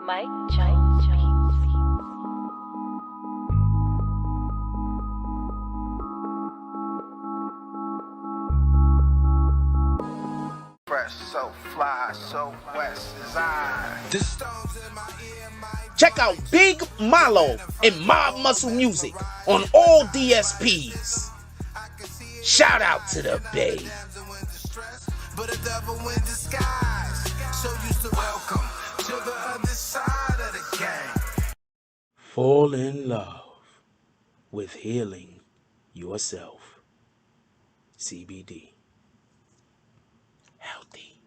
Mike Jones Beats. Fresh, so fly, so west design. Check out Big Malo and Mob Muscle Music on all DSPs. Shout out to the Bay. But a devil in disguise. So used to welcome to the other side of the game. Fall in love with healing yourself. CBD. Healthy.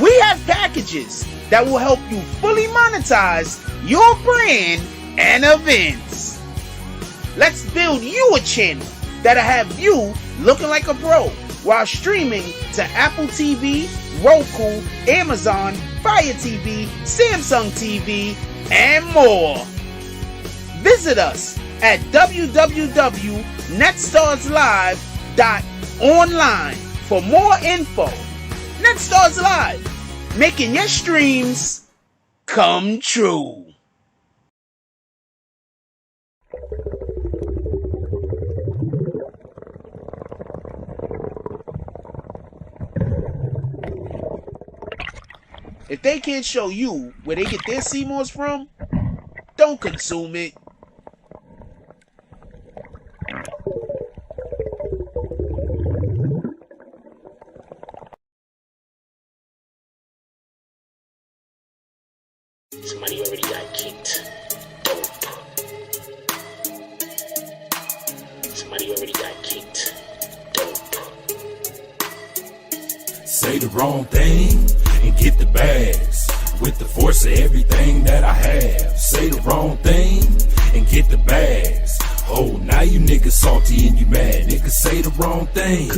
We have packages that will help you fully monetize your brand and events. Let's build you a channel that'll have you looking like a pro while streaming to Apple TV, Roku, Amazon, Fire TV, Samsung TV, and more. Visit us at www.netstarslive.online for more info. Netstars Live, making your streams come true. If they can't show you where they get their CMOS from, don't consume it. Somebody already got kicked. Dope. Somebody already got kicked. Dope. Say the wrong thing and get the bags with the force of everything that I have. Say the wrong thing and get the bags. Oh, now you niggas salty and you mad. Niggas say the wrong thing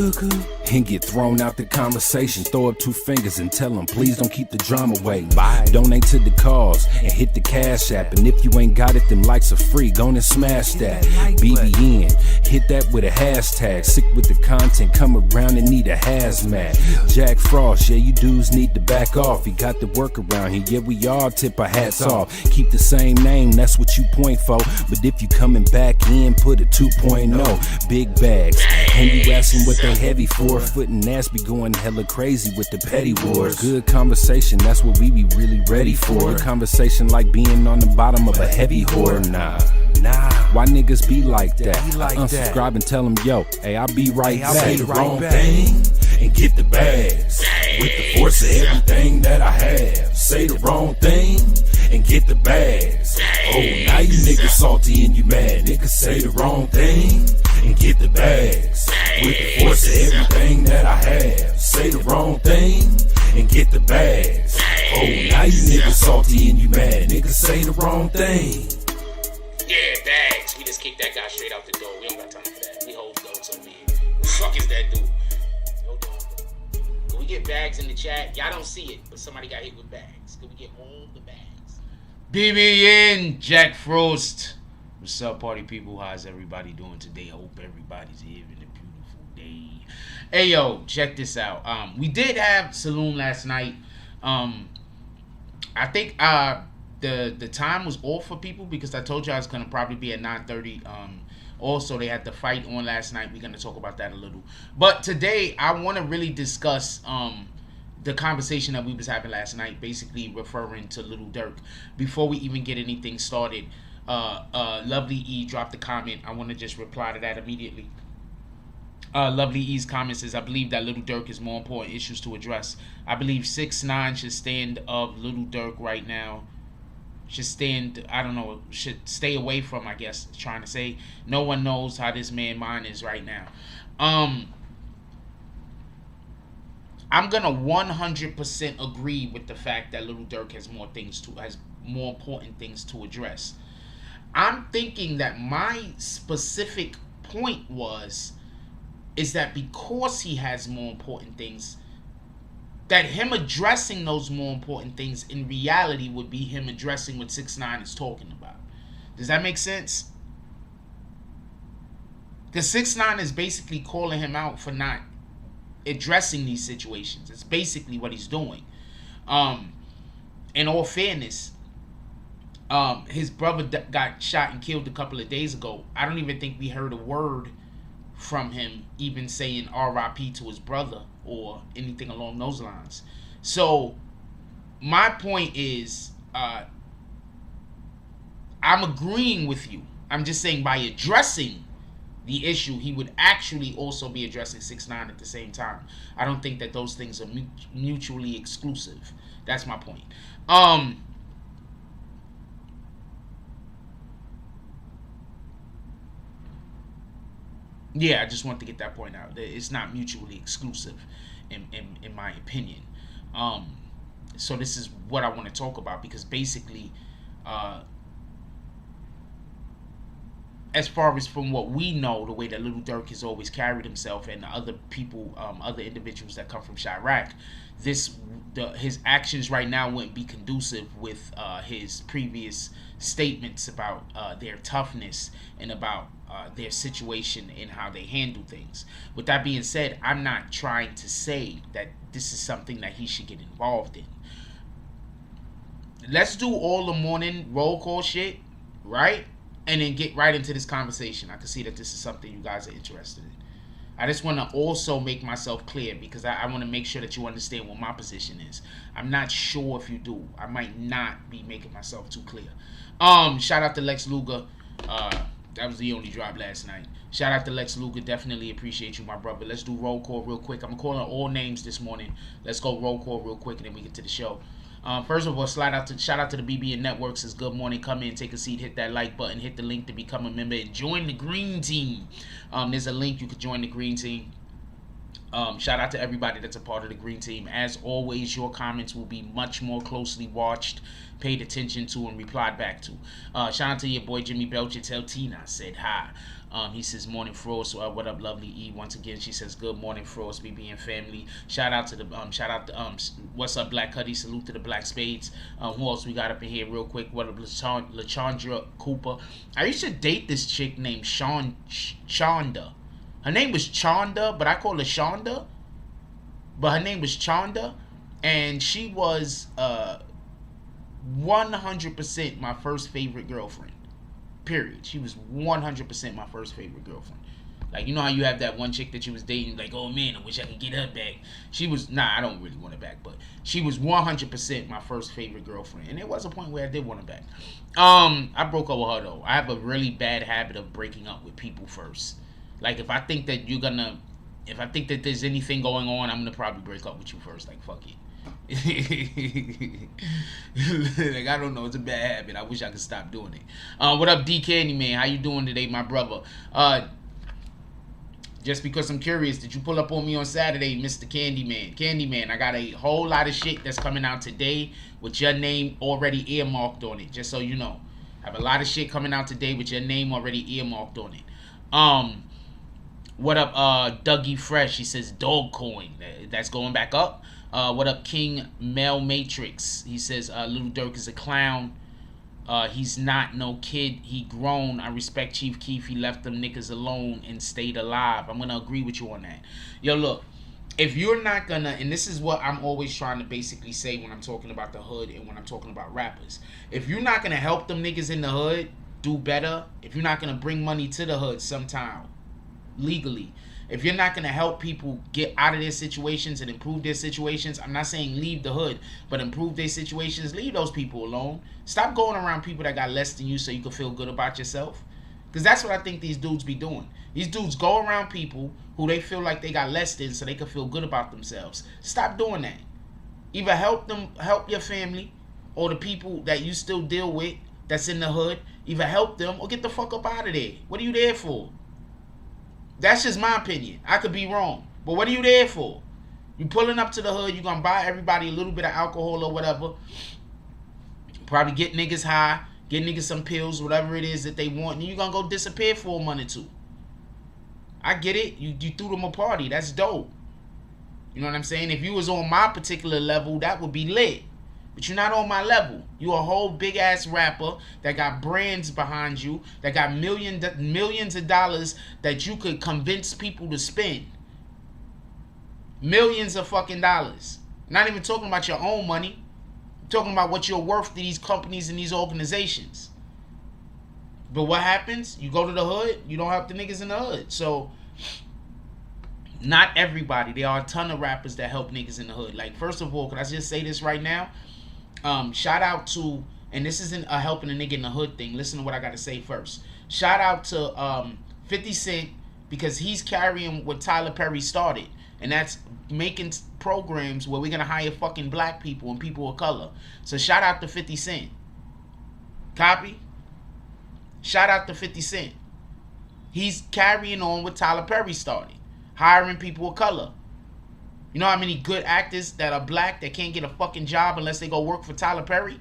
and get thrown out the conversation. Throw up two fingers and tell them, please don't keep the drama away. Bye. Donate to the cause and hit the cash app. And if you ain't got it, them likes are free. Go and smash that. BBN, hit that with a hashtag. Sick with the content, come around and need a hazmat. Jack Frost, yeah, you dudes need to back off. He got the work around here, yeah, we all tip our hats off. Keep the same name, that's what you point for. But if you coming back in, put a 2.0. Big bags, and you asking what they heavy for. Foot and ass be going hella crazy with the petty wars. Good conversation, that's what we be really ready for. Good conversation like being on the bottom of a heavy whore. Nah, why niggas be like that? Unsubscribe and tell them, yo, hey, I'll be right back. Say the wrong thing and get the bags with the force of everything that I have. Say the wrong thing and get the bags. Oh, now you niggas salty and you mad. Niggas say the wrong thing and get the bags with the force of everything that I have. Say the wrong thing and get the bags. Oh, now you niggas salty and you mad. Niggas say the wrong thing. Yeah, bags. We just kicked that guy straight out the door. We don't got time for that. We hold those over here. Who the fuck is that dude? Hold on. Can we get bags in the chat? Y'all don't see it, but somebody got hit with bags. Can we get all the bags? BBN, Jack Frost. What's up, party people? How's everybody doing today? I hope everybody's having a beautiful day. Hey, yo, check this out. We did have Saloon last night. I think the time was off for people because I told you I was gonna probably be at 9:30. Also, they had the fight on last night. We're gonna talk about that a little. But today, I want to really discuss the conversation that we was having last night, basically referring to Lil Durk. Before we even get anything started, Lovely E dropped a comment. I want to just reply to that immediately. Lovely E's comment says, I believe that Lil Durk is more important issues to address. I believe 6ix9ine should stand of Lil Durk right now. Should stand, I don't know, should stay away from, I guess, trying to say. No one knows how this man's mind is right now. I'm gonna 100% agree with the fact that Lil Durk has more important things to address. I'm thinking that my specific point is that because he has more important things, that him addressing those more important things in reality would be him addressing what 6ix9ine is talking about. Does that make sense? Because 6ix9ine is basically calling him out for not addressing these situations. It's basically what he's doing. in all fairness, his brother got shot and killed a couple of days ago. I don't even think we heard a word from him even saying RIP to his brother or anything along those lines. So my point is, I'm agreeing with you. I'm just saying by addressing the issue, he would actually also be addressing 6ix9ine at the same time. I don't think that those things are mutually exclusive. That's my point. Yeah, I just want to get that point out. It's not mutually exclusive, in my opinion. So this is what I want to talk about, because basically, as far as from what we know, the way that Lil Durk has always carried himself, and other people, other individuals that come from Chirac, his actions right now wouldn't be conducive with his previous statements about their toughness and about their situation and how they handle things. With that being said, I'm not trying to say that this is something that he should get involved in. Let's do all the morning roll call shit, right? And then get right into this conversation. I can see that this is something you guys are interested in. I just want to also make myself clear, because I want to make sure that you understand what my position is. I'm not sure if you do. I might not be making myself too clear. Shout out to Lex Luger. That was the only drop last night. Shout out to Lex Luger. Definitely appreciate you, my brother. Let's do roll call real quick. I'm calling all names this morning. Let's go roll call real quick, and then we get to the show. First of all, shout out to the BBN Network. Says good morning. Come in, take a seat, hit that like button, hit the link to become a member, and join the green team. There's a link you could join the green team. Shout out to everybody that's a part of the green team. As always, your comments will be much more closely watched, paid attention to, and replied back to. Shout out to your boy Jimmy Belcher. Tell Tina I said hi. He says morning Frost. What up, lovely E? Once again, she says good morning Frost, BBN family. Shout out to the what's up Black Cuddy? Salute to the Black Spades. Who else we got up in here real quick? What up, LaChandra Cooper? I used to date this chick named Chanda. Her name was Chanda, but I call her Shonda. But her name was Chanda, and she was 100% my first favorite girlfriend. Period. She was 100% my first favorite girlfriend. Like, you know how you have that one chick that you was dating, like, oh man, I wish I could get her back. She was, I don't really want her back, but she was 100% my first favorite girlfriend. And there was a point where I did want her back. I broke up with her though. I have a really bad habit of breaking up with people first. Like, if I think that there's anything going on, I'm gonna probably break up with you first. Like, fuck it. Like, I don't know, it's a bad habit. I wish I could stop doing it. What up, D Candyman? How you doing today, my brother? Just because I'm curious, did you pull up on me on Saturday, Mr. Candyman, I got a whole lot of shit that's coming out today with your name already earmarked on it, just so you know. I have a lot of shit coming out today with your name already earmarked on it. What up, Dougie Fresh? He says Dogecoin. That's going back up. What up, King Mel Matrix? He says Lil Durk is a clown. He's not no kid. He grown. I respect Chief Keef. He left them niggas alone and stayed alive. I'm gonna agree with you on that. Yo, look. If you're not gonna, and this is what I'm always trying to basically say when I'm talking about the hood and when I'm talking about rappers. If you're not gonna help them niggas in the hood do better, if you're not gonna bring money to the hood sometime, legally, if you're not going to help people get out of their situations and improve their situations, I'm not saying leave the hood, but improve their situations, leave those people alone. Stop going around people that got less than you so you can feel good about yourself. Because that's what I think these dudes be doing. These dudes go around people who they feel like they got less than so they can feel good about themselves. Stop doing that. Either help them, help your family, or the people that you still deal with that's in the hood. Either help them or get the fuck up out of there. What are you there for? That's just my opinion. I could be wrong. But what are you there for? You pulling up to the hood, you gonna buy everybody a little bit of alcohol or whatever. Probably get niggas high, get niggas some pills, whatever it is that they want, and you gonna go disappear for a month or two. I get it. You threw them a party. That's dope. You know what I'm saying? If you was on my particular level, that would be lit. But you're not on my level. You a whole big ass rapper that got brands behind you, that got millions of dollars that you could convince people to spend. Millions of fucking dollars. Not even talking about your own money. Talking about what you're worth to these companies and these organizations. But what happens? You go to the hood, you don't help the niggas in the hood. So, not everybody. There are a ton of rappers that help niggas in the hood. Like, first of all, can I just say this right now? Shout out to, and this isn't a helping a nigga in the hood thing. Listen to what I got to say first. Shout out to 50 Cent, because he's carrying what Tyler Perry started. And that's making programs where we're going to hire fucking black people and people of color. So shout out to 50 Cent. Copy? Shout out to 50 Cent. He's carrying on what Tyler Perry started. Hiring people of color. You know how many good actors that are black that can't get a fucking job unless they go work for Tyler Perry?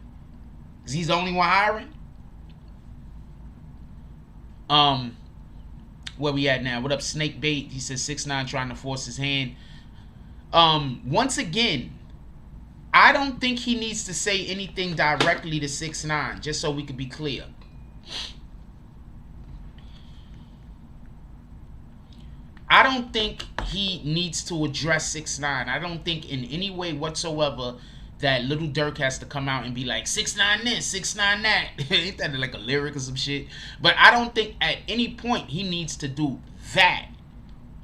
Because he's the only one hiring? Where we at now? What up, Snake Bait? He says 6ix9ine trying to force his hand. Once again, I don't think he needs to say anything directly to 6ix9ine, just so we could be clear. I don't think he needs to address 6ix9ine. I don't think in any way whatsoever that Lil Durk has to come out and be like, 6ix9ine this, 6ix9ine that. Ain't that like a lyric or some shit? But I don't think at any point he needs to do that.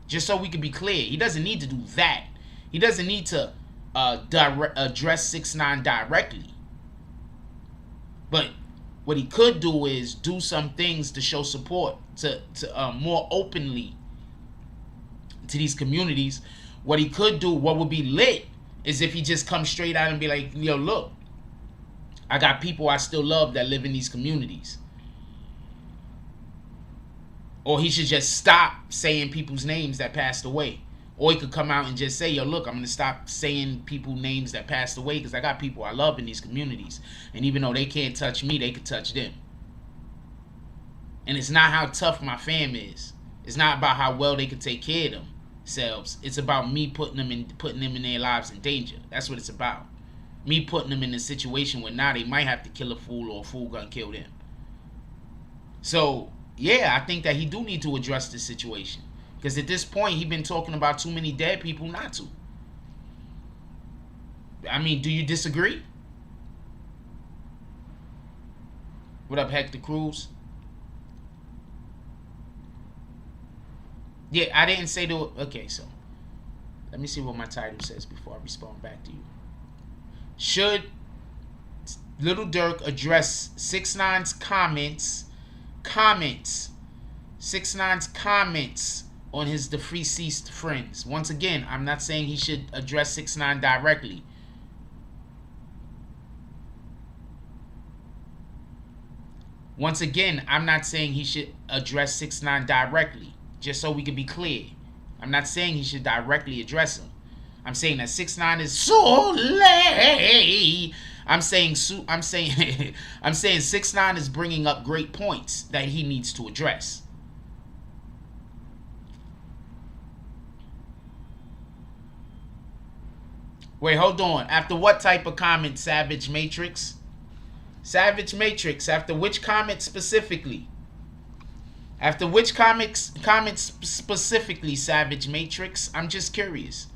Just so we can be clear. He doesn't need to do that. He doesn't need to address 6ix9ine directly. But what he could do is do some things to show support to more openly to these communities. What he could do, what would be lit, is if he just comes straight out and be like, yo, look, I got people I still love that live in these communities. Or he should just stop saying people's names that passed away. Or he could come out and just say, yo, look, I'm going to stop saying people's names that passed away because I got people I love in these communities. And even though they can't touch me, they could touch them. And it's not how tough my fam is. It's not about how well they could take care of themselves. It's about me putting them in their lives in danger. That's what it's about. Me putting them in a situation where now they might have to kill a fool or a fool gonna kill them. So, yeah, I think that he do need to address this situation. Because at this point, he been talking about too many dead people not to. I mean, do you disagree? What up, Hector Cruz? Yeah, I didn't say to... Okay, so let me see what my title says before I respond back to you. Should Lil Durk address 6ix9ine's comments 6ix9ine's comments on his deceased friends? Once again, I'm not saying he should address 6ix9ine directly. Once again, I'm not saying he should address 6ix9ine directly. Just so we can be clear. I'm not saying he should directly address him. I'm saying that 6ix9ine is so late. I'm saying 6ix9ine is bringing up great points that he needs to address. Wait, hold on. After what type of comment, Savage Matrix? Savage Matrix, after which comment specifically? After which comments specifically, Savage Matrix? I'm just curious.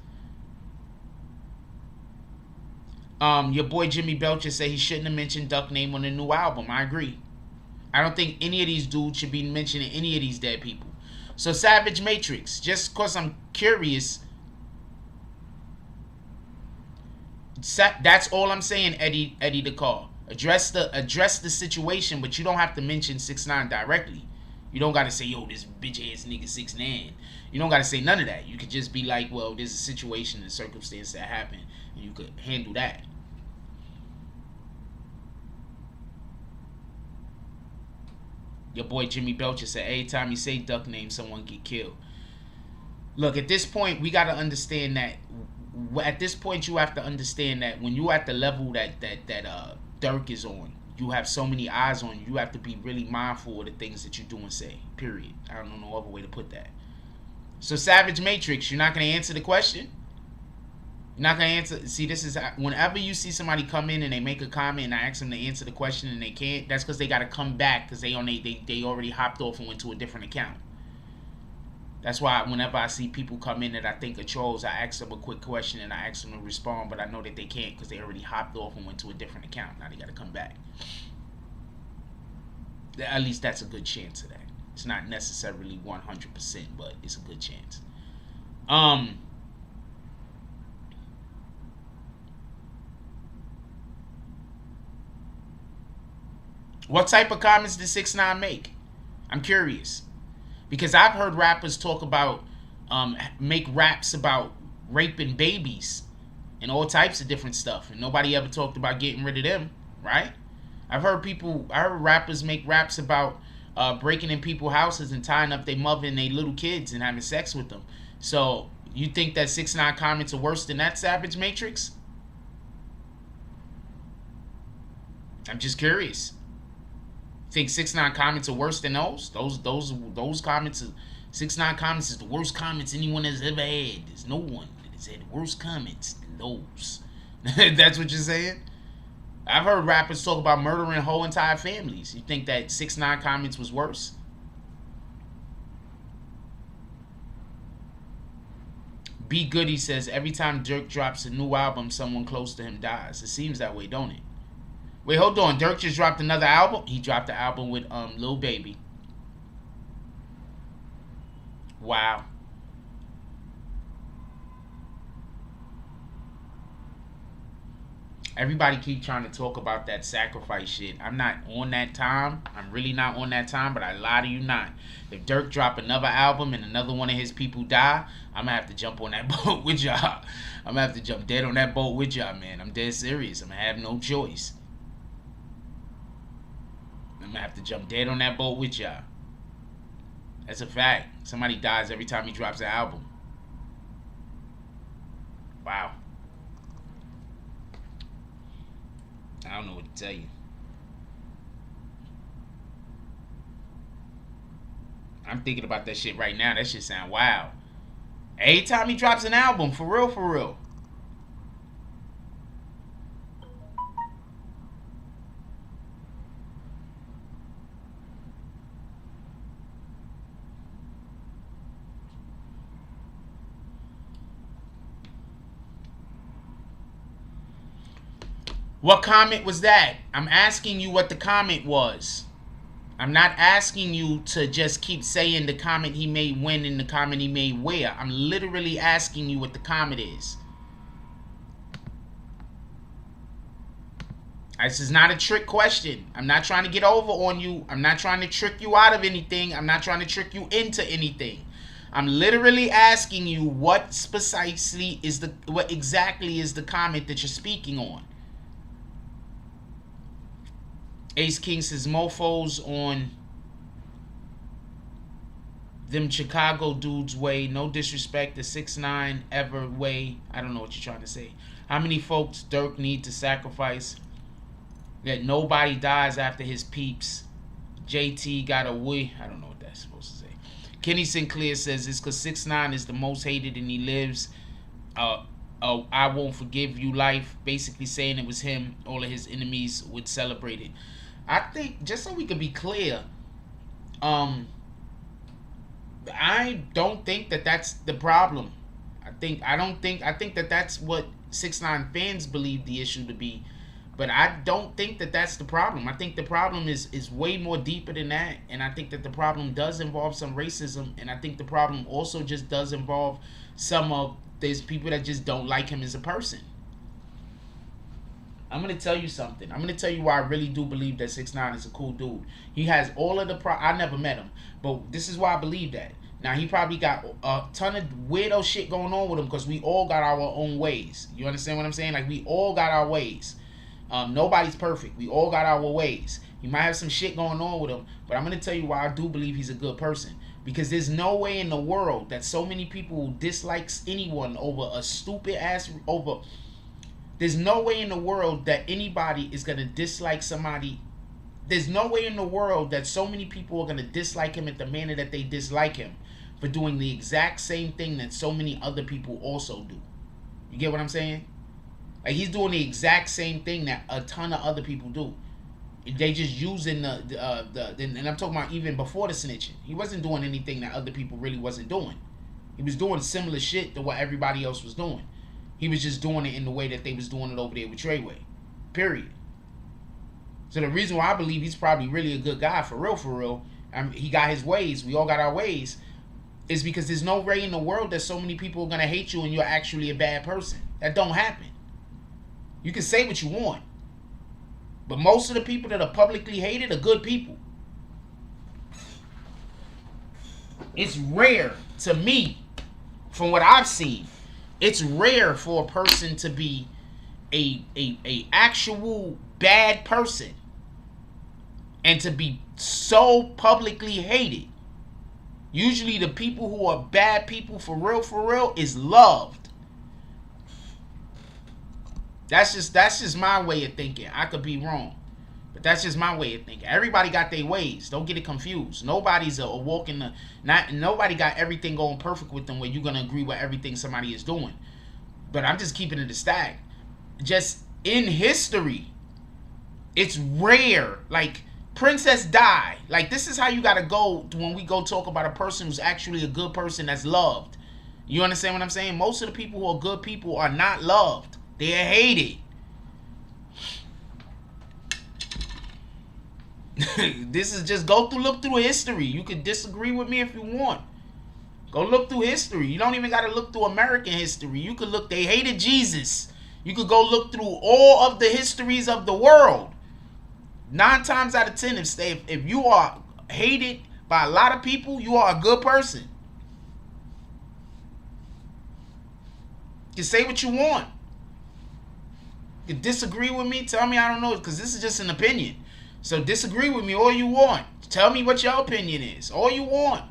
Your boy Jimmy Belcher said he shouldn't have mentioned Duck name on the new album. I agree. I don't think any of these dudes should be mentioning any of these dead people. So Savage Matrix, just because I'm curious, that's all I'm saying, Eddie the Car. Address the situation, but you don't have to mention 6ix9ine directly. You don't gotta say, yo, this bitch ass nigga 6ix9ine. You don't gotta say none of that. You could just be like, well, there's a situation and circumstance that happened, and you could handle that. Your boy Jimmy Belcher said, every time you say Duck name, someone get killed. Look, at this point, we gotta understand that. At this point, you have to understand that when you at the level that Durk is on, you have so many eyes on you. You have to be really mindful of the things that you do and say. Period. I don't know no other way to put that. So Savage Matrix, you're not gonna answer the question. You're not gonna answer. See, this is whenever you see somebody come in and they make a comment and I ask them to answer the question and they can't. That's because they gotta come back because they already hopped off and went to a different account. That's why whenever I see people come in that I think are trolls, I ask them a quick question and I ask them to respond, but I know that they can't because they already hopped off and went to a different account. Now they got to come back. At least that's a good chance of that. It's not necessarily 100%, but it's a good chance. What type of comments did 6ix9ine make? I'm curious. Because I've heard rappers talk about, make raps about raping babies and all types of different stuff. And nobody ever talked about getting rid of them, right? I heard rappers make raps about breaking in people's houses and tying up their mother and their little kids and having sex with them. So, you think that 6ix9ine comments are worse than that, Savage Matrix? I'm just curious. Think 6ix9ine comments are worse than those? Those comments are 6ix9ine comments is the worst comments anyone has ever had. There's no one that has had worse comments than those. That's what you're saying? I've heard rappers talk about murdering whole entire families. You think that 6ix9ine comments was worse? B Goody says every time Durk drops a new album, someone close to him dies. It seems that way, don't it? Wait, hold on. Durk just dropped another album? He dropped the album with Lil Baby. Wow. Everybody keep trying to talk about that sacrifice shit. I'm not on that time. I'm really not on that time, but I lie to you not. If Durk drop another album and another one of his people die, I'm going to have to jump on that boat with y'all. I'm going to have to jump dead on that boat with y'all, man. I'm dead serious. I'm going to have no choice. I'm gonna have to jump dead on that boat with y'all. That's a fact. Somebody dies every time he drops an album. Wow. I don't know what to tell you. I'm thinking about that shit right now. That shit sound wild. Every time he drops an album, for real, for real. What comment was that? I'm asking you what the comment was. I'm not asking you to just keep saying the comment he made when and the comment he made where. I'm literally asking you what the comment is. This is not a trick question. I'm not trying to get over on you. I'm not trying to trick you out of anything. I'm not trying to trick you into anything. I'm literally asking you what exactly is the comment that you're speaking on. Ace King says mofos on them Chicago dudes way. No disrespect to 6ix9ine ever way. I don't know what you're trying to say. How many folks Durk need to sacrifice that nobody dies after his peeps? JT got a way. I don't know what that's supposed to say. Kenny Sinclair says it's because 6ix9ine is the most hated and he lives I won't forgive you life. Basically saying it was him. All of his enemies would celebrate it. I think, just so we can be clear, I don't think that that's the problem. I think that that's what 6ix9ine fans believe the issue to be, but I don't think that that's the problem. I think the problem is way more deeper than that, and I think that the problem does involve some racism, and I think the problem also just does involve some of these people that just don't like him as a person. I'm going to tell you something. I'm going to tell you why I really do believe that 6ix9ine is a cool dude. He has all of the I never met him, but this is why I believe that. Now, he probably got a ton of weirdo shit going on with him because we all got our own ways. You understand what I'm saying? Like, we all got our ways. Nobody's perfect. We all got our ways. He might have some shit going on with him, but I'm going to tell you why I do believe he's a good person. Because there's no way in the world that so many people dislikes anyone over a stupid ass, there's no way in the world that anybody is going to dislike somebody. There's no way in the world that so many people are going to dislike him in the manner that they dislike him for doing the exact same thing that so many other people also do. You get what I'm saying? Like, he's doing the exact same thing that a ton of other people do. They just using and I'm talking about even before the snitching. He wasn't doing anything that other people really wasn't doing. He was doing similar shit to what everybody else was doing. He was just doing it in the way that they was doing it over there with Treyway. Period. So the reason why I believe he's probably really a good guy, for real, he got his ways. We all got our ways. Is because there's no way in the world that so many people are gonna hate you and you're actually a bad person. That don't happen. You can say what you want, but most of the people that are publicly hated are good people. It's rare to me, from what I've seen, it's rare for a person to be a actual bad person and to be so publicly hated. Usually the people who are bad people for real is loved. That's just my way of thinking. I could be wrong, but that's just my way of thinking. Everybody got their ways. Don't get it confused. Nobody's a walk in the nobody got everything going perfect with them where you're gonna agree with everything somebody is doing. But I'm just keeping it a stack. Just in history, it's rare. Like Princess Di. Like, this is how you gotta go when we go talk about a person who's actually a good person that's loved. You understand what I'm saying? Most of the people who are good people are not loved. They're hated. This is just look through history. You can disagree with me if you want. Go look through history. You don't even gotta look through American history. You could look, they hated Jesus. You could go look through all of the histories of the world. 9 times out of 10, if you are hated by a lot of people, you are a good person. You can say what you want. You can disagree with me, tell me I don't know, because this is just an opinion. So disagree with me all you want. Tell me what your opinion is, all you want.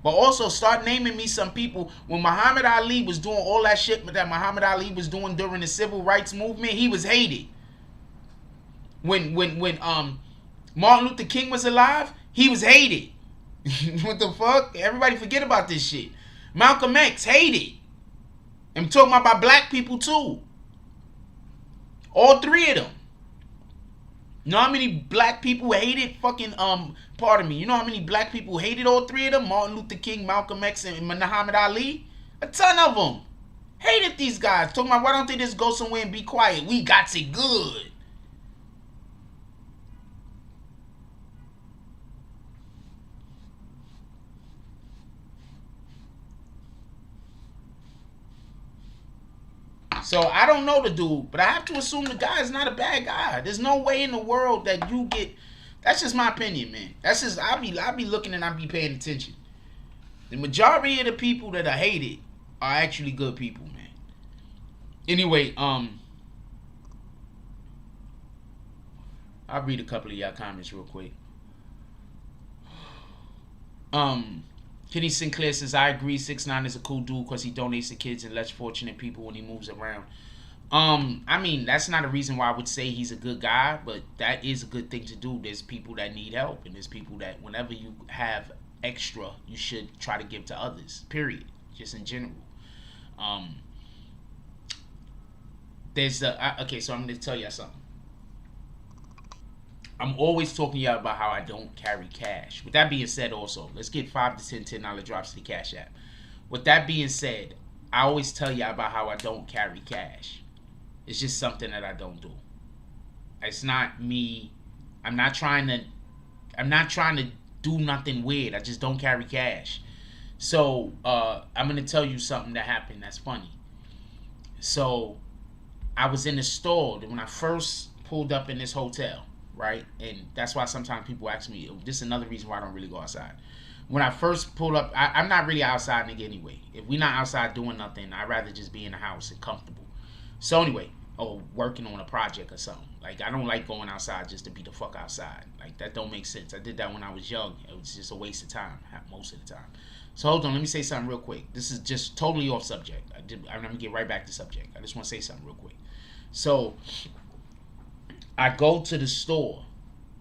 But also start naming me some people. When Muhammad Ali was doing all that shit that Muhammad Ali was doing during the civil rights movement, he was hated. When Martin Luther King was alive, he was hated. What the fuck? Everybody forget about this shit. Malcolm X, hated. I'm talking about black people too. All 3 of them. You know how many black people hated fucking, pardon me, you know how many black people hated all 3 of them? Martin Luther King, Malcolm X, and Muhammad Ali? A ton of them. Hated these guys. Talking about, why don't they just go somewhere and be quiet? We got it good. So I don't know the dude, but I have to assume the guy is not a bad guy. There's no way in the world that you get. That's just my opinion, man. That's just I be looking and I be paying attention. The majority of the people that are hated are actually good people, man. Anyway, I'll read a couple of y'all comments real quick. Kenny Sinclair says, I agree, 6ix9ine is a cool dude because he donates to kids and less fortunate people when he moves around. I mean, that's not a reason why I would say he's a good guy, but that is a good thing to do. There's people that need help, and there's people that whenever you have extra, you should try to give to others, period, just in general. Okay, so I'm going to tell you something. I'm always talking to y'all about how I don't carry cash. With that being said, also, let's get 5 to 10 $10 drops to the Cash App. With that being said, I always tell y'all about how I don't carry cash. It's just something that I don't do. It's not me. I'm not trying to do nothing weird. I just don't carry cash. So I'm gonna tell you something that happened that's funny. So I was in the store when I first pulled up in this hotel. Right? And that's why sometimes people ask me, this is another reason why I don't really go outside. When I first pulled up, I'm not really outside nigga anyway. If we not outside doing nothing, I'd rather just be in the house and comfortable. So anyway, or working on a project or something. Like, I don't like going outside just to be the fuck outside. Like, that don't make sense. I did that when I was young. It was just a waste of time, most of the time. So hold on, let me say something real quick. This is just totally off subject. I'm gonna get right back to subject. I just want to say something real quick. So I go to the store,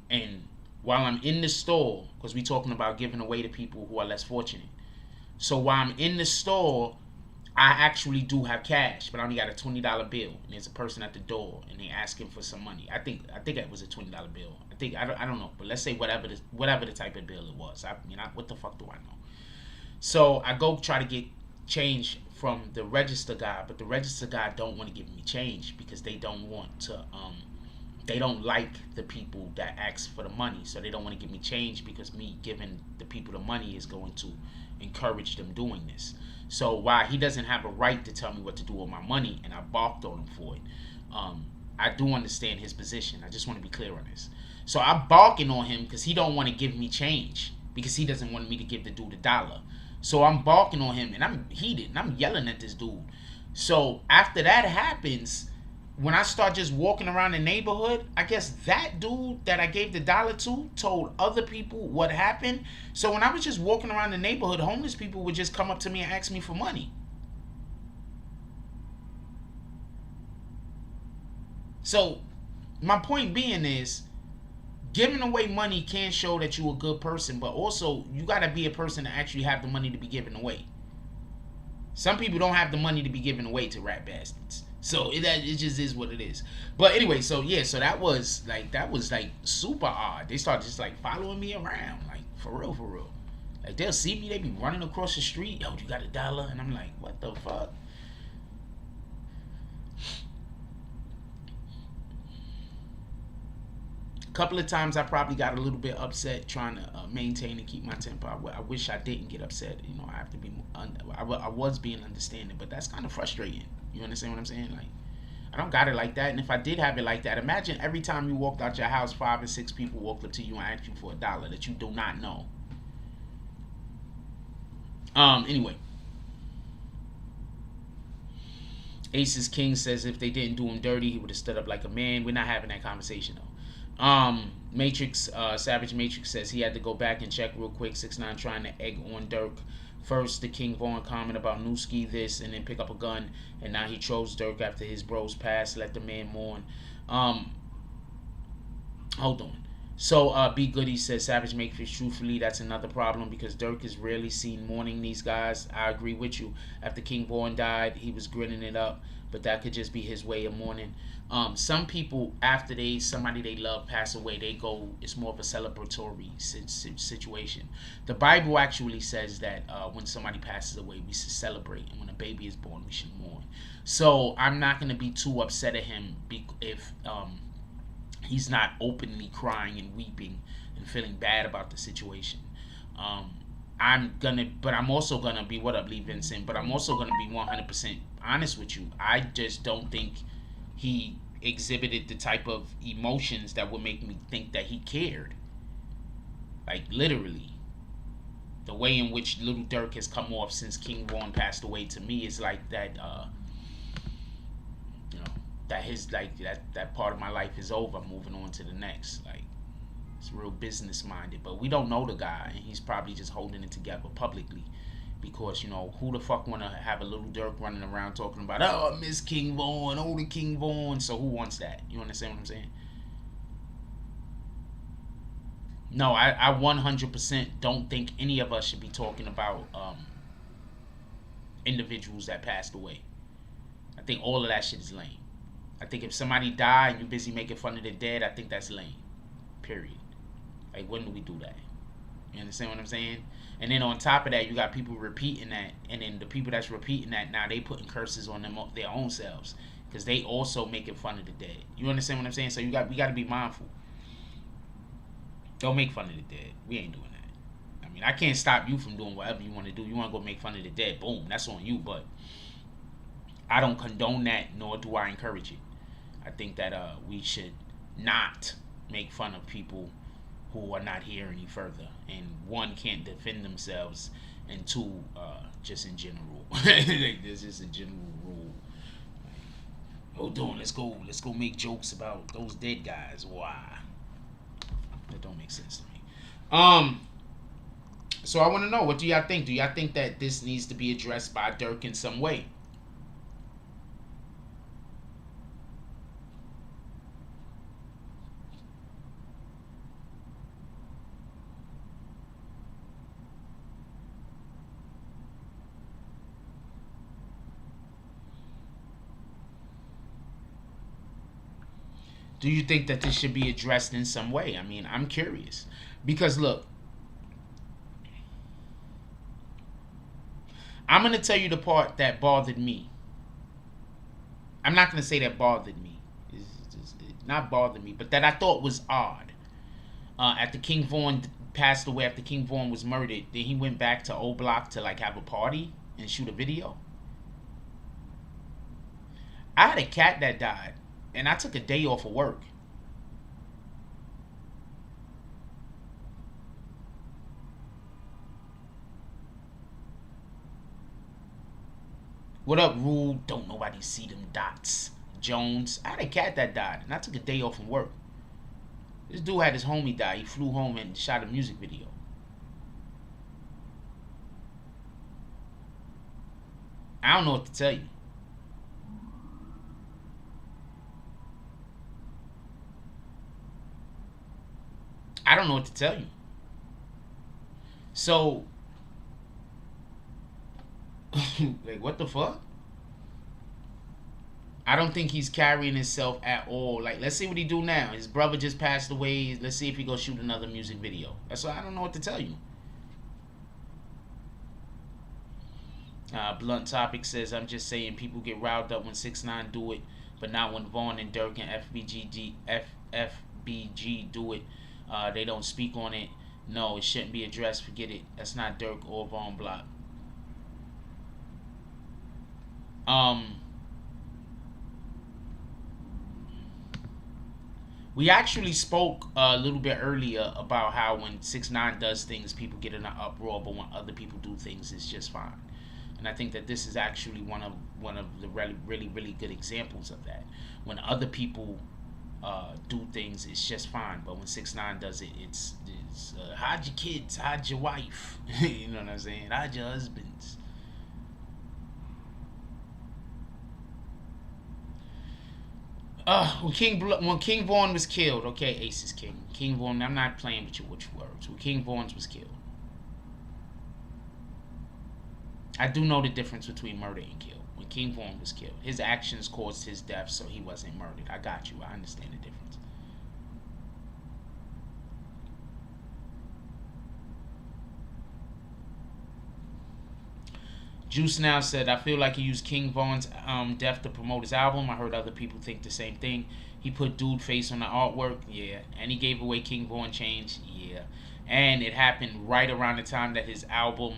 and while I'm in the store, because we're talking about giving away to people who are less fortunate. So while I'm in the store, I actually do have cash, but I only got a $20 bill, and there's a person at the door, and they asking for some money. I think it was a $20 bill. I don't know, but let's say whatever the type of bill it was. What the fuck do I know? So I go try to get change from the register guy, but the register guy don't want to give me change because they don't want to. They don't like the people that ask for the money, so they don't want to give me change because me giving the people the money is going to encourage them doing this. So while he doesn't have a right to tell me what to do with my money, and I balked on him for it, I do understand his position. I just want to be clear on this. So I'm balking on him because he don't want to give me change because he doesn't want me to give the dude $1. So I'm balking on him, and I'm heated, and I'm yelling at this dude. So after that happens, when I start just walking around the neighborhood, I guess that dude that I gave the $1 to told other people what happened. So when I was just walking around the neighborhood, homeless people would just come up to me and ask me for money. So my point being is, giving away money can show that you're a good person, but also you got to be a person to actually have the money to be given away. Some people don't have the money to be given away to rat bastards. So it just is what it is. But anyway, so yeah, so that was like super odd. They started just like following me around, like for real. Like they'll see me, they be running across the street. Yo, you got $1? And I'm like, what the fuck? A couple of times I probably got a little bit upset trying to maintain and keep my temper. I wish I didn't get upset. You know, I have to be. I was being understanding, but that's kind of frustrating. You understand what I'm saying? Like, I don't got it like that. And if I did have it like that, imagine every time you walked out your house, 5 or 6 people walked up to you and asked you for $1 that you do not know. Anyway. Aces King says if they didn't do him dirty, he would have stood up like a man. We're not having that conversation though. Matrix, Savage Matrix says he had to go back and check real quick. 6ix9ine trying to egg on Durk. First, the King Vaughn comment about Newski this, and then pick up a gun, and now he trolls Durk after his bros passed. Let the man mourn. Hold on. So, B Goody says Savage Matrix. Truthfully, that's another problem because Durk is rarely seen mourning these guys. I agree with you. After King Vaughn died, he was grinning it up, but that could just be his way of mourning. Some people, after somebody they love pass away, they go, it's more of a celebratory situation. The Bible actually says that when somebody passes away, we should celebrate, and when a baby is born, we should mourn. So I'm not going to be too upset at him if he's not openly crying and weeping and feeling bad about the situation. But I'm also gonna be, what up, Lee Vincent? But I'm also gonna be 100% honest with you. I just don't think he exhibited the type of emotions that would make me think that he cared. Like literally, the way in which Lil Durk has come off since King Vaughn passed away, to me is like that. That his that part of my life is over. I'm moving on to the next. Like, it's real business minded, but we don't know the guy, and he's probably just holding it together publicly because, you know, who the fuck want to have a Lil Durk running around talking about, oh, I miss King Vaughn, oh, the King Vaughn. So who wants that? You understand what I'm saying? No, I 100% don't think any of us should be talking about individuals that passed away. I think all of that shit is lame. I think if somebody died and you're busy making fun of the dead, I think that's lame. Period. Like, when do we do that? You understand what I'm saying? And then on top of that, you got people repeating that, and then the people that's repeating that, now they putting curses on them their own selves because they also making fun of the dead. You understand what I'm saying? So we got to be mindful. Don't make fun of the dead. We ain't doing that. I mean, I can't stop you from doing whatever you want to do. You want to go make fun of the dead, boom, that's on you. But I don't condone that, nor do I encourage it. I think that we should not make fun of people who are not here any further. And one, can't defend themselves, and two, just in general. Like, there's just a general rule. Like, hold on, let's go make jokes about those dead guys. Why? That don't make sense to me. So I want to know, what do y'all think? Do y'all think that this needs to be addressed by Durk in some way? Do you think that this should be addressed in some way? I mean, I'm curious. Because look, I'm going to tell you the part that bothered me. I'm not going to say that bothered me. It's not bothered me, but that I thought was odd. After King Von passed away, after King Von was murdered, then he went back to O Block to like have a party and shoot a video. I had a cat that died, and I took a day off of work. What up, Rule? Don't nobody see them dots. Jones. I had a cat that died, and I took a day off from work. This dude had his homie die. He flew home and shot a music video. I don't know what to tell you. I don't know what to tell you. So, like, what the fuck? I don't think he's carrying himself at all. Like, let's see what he do now. His brother just passed away. Let's see if he go shoot another music video. That's why I don't know what to tell you. Blunt Topic says, I'm just saying people get riled up when 6ix9ine do it, but not when Vaughn and Durk and FBG do it. They don't speak on it. No, it shouldn't be addressed. Forget it. That's not Durk or Vaughn Block. We actually spoke a little bit earlier about how when 6ix9ine does things, people get in an uproar, but when other people do things, it's just fine. And I think that this is actually one of the really good examples of that. When other people do things, it's just fine. But when 6ix9ine does it, it's hide your kids, hide your wife. You know what I'm saying? Hide your husbands. When King Vaughn was killed, okay, Ace is King. King Vaughn, I'm not playing with your words. When King Vaughn was killed, I do know the difference between murder and kill. When King Vaughn was killed, his actions caused his death, so he wasn't murdered. I got you. I understand the difference. Juice Now said, I feel like he used King Von's death to promote his album. I heard other people think the same thing. He put dude face on the artwork, yeah. And he gave away King Von change, yeah. And it happened right around the time that his album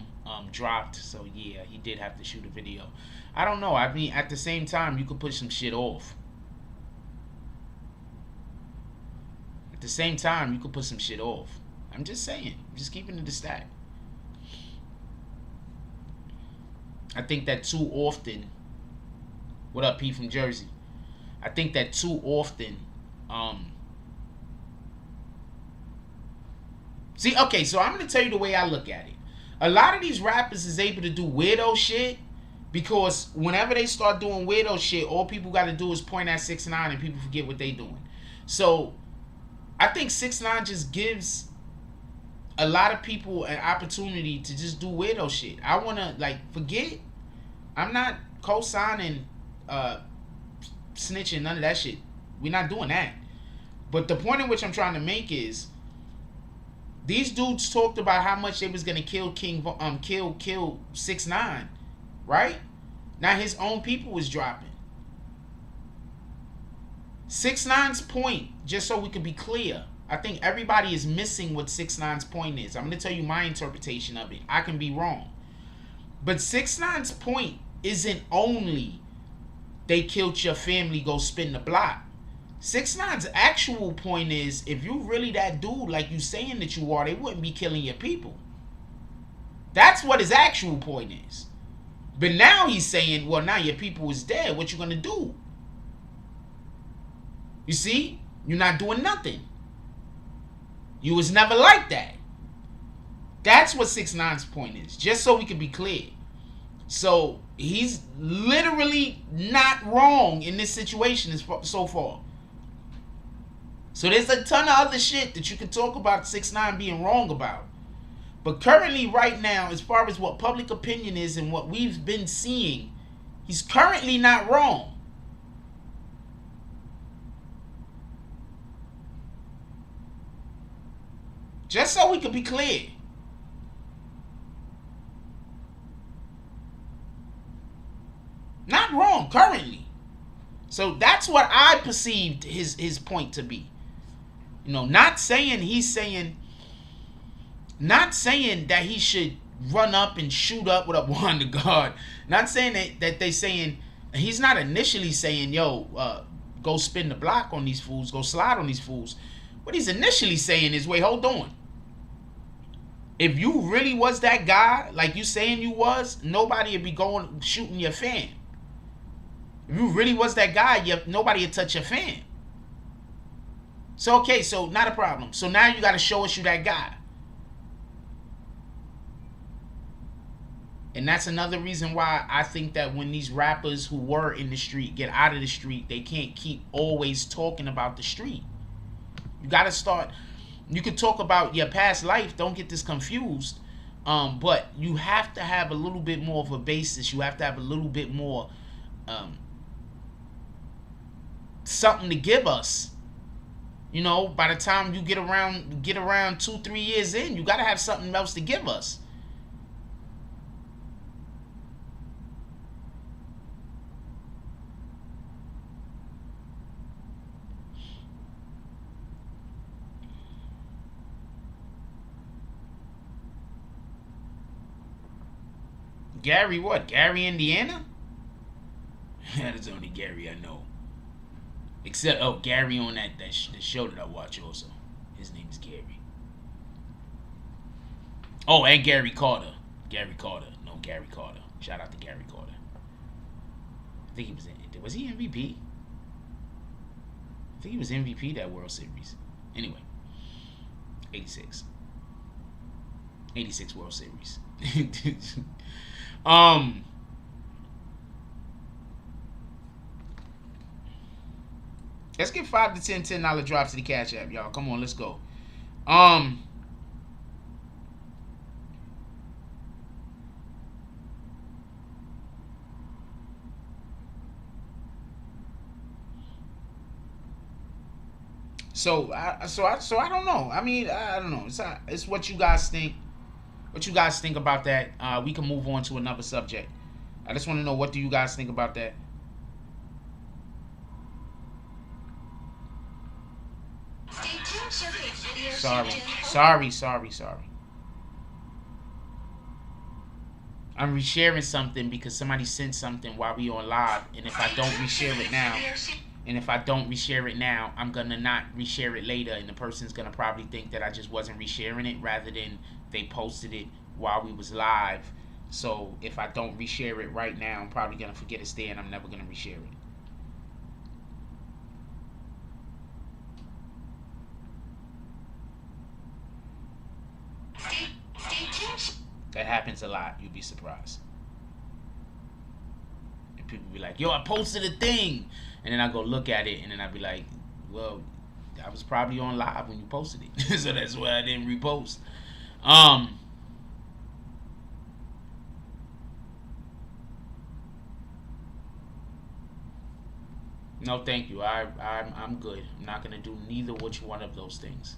dropped, so yeah, he did have to shoot a video. I don't know. I mean, at the same time, you could put some shit off. At the same time, you could put some shit off. I'm just saying. I'm just keeping it a stack. I think that too often. What up, P from Jersey? I think that too often. See, okay, so I'm gonna tell you the way I look at it. A lot of these rappers is able to do weirdo shit because whenever they start doing weirdo shit, all people got to do is point at 6ix9ine and people forget what they doing. So I think 6ix9ine just gives a lot of people an opportunity to just do weirdo shit. I want to, like, forget. I'm not co-signing snitching, none of that shit. We're not doing that. But the point in which I'm trying to make is these dudes talked about how much they was gonna kill kill 6ix9ine, right? Now his own people was dropping. 6ix9ine's point, just so we could be clear, I think everybody is missing what 6ix9ine's point is. I'm gonna tell you my interpretation of it. I can be wrong, but 6ix9ine's point isn't only they killed your family, go spin the block. 6ix9ine's actual point is, if you really that dude like you saying that you are, they wouldn't be killing your people. That's what his actual point is. But now he's saying, well, now your people is dead. What you gonna do? You see? You're not doing nothing. You was never like that. That's what 6ix9ine's point is. Just so we can be clear. So he's literally not wrong in this situation so far. So there's a ton of other shit that you can talk about 6ix9ine being wrong about. But currently, right now, as far as what public opinion is and what we've been seeing, he's currently not wrong. Just so we could be clear. Not wrong currently. So that's what I perceived his point to be. You know, not saying that he should run up and shoot up with a wand of God. Not saying that they saying, he's not initially saying, yo, go spin the block on these fools, go slide on these fools. What he's initially saying is, wait, hold on. If you really was that guy, like you saying you was, nobody would be going shooting your fan. If you really was that guy, nobody would touch your fan. So, okay, so not a problem. So now you got to show us you that guy. And that's another reason why I think that when these rappers who were in the street get out of the street, they can't keep always talking about the street. You got to start. You could talk about your past life. Don't get this confused. But you have to have a little bit more of a basis. You have to have a little bit more something to give us. You know, by the time you get around 2-3 years in, you got to have something else to give us. Gary what? Gary, Indiana? That is the only Gary I know. Except, oh, Gary on the show that I watch also. His name is Gary. Oh, and Gary Carter. Gary Carter. No, Gary Carter. Shout out to Gary Carter. I think he was he MVP? I think he was MVP that World Series. Anyway. 86 World Series. Let's get 5 to 10 $10 drops to the Cash App, y'all. Come on, let's go. So I don't know. I mean, I don't know. It's what you guys think. What you guys think about that? We can move on to another subject. I just want to know, what do you guys think about that? Sorry. I'm resharing something because somebody sent something while we on live, and if I don't reshare it now, I'm gonna not reshare it later, and the person's gonna probably think that I just wasn't resharing it rather than they posted it while we was live. So if I don't reshare it right now, I'm probably gonna forget it's there and I'm never gonna reshare it. That happens a lot. You'd be surprised. And people be like, yo, I posted a thing. And then I go look at it and then I'd be like, well, I was probably on live when you posted it. So that's why I didn't repost. No, thank you. I'm good. I'm not gonna do neither which one of those things.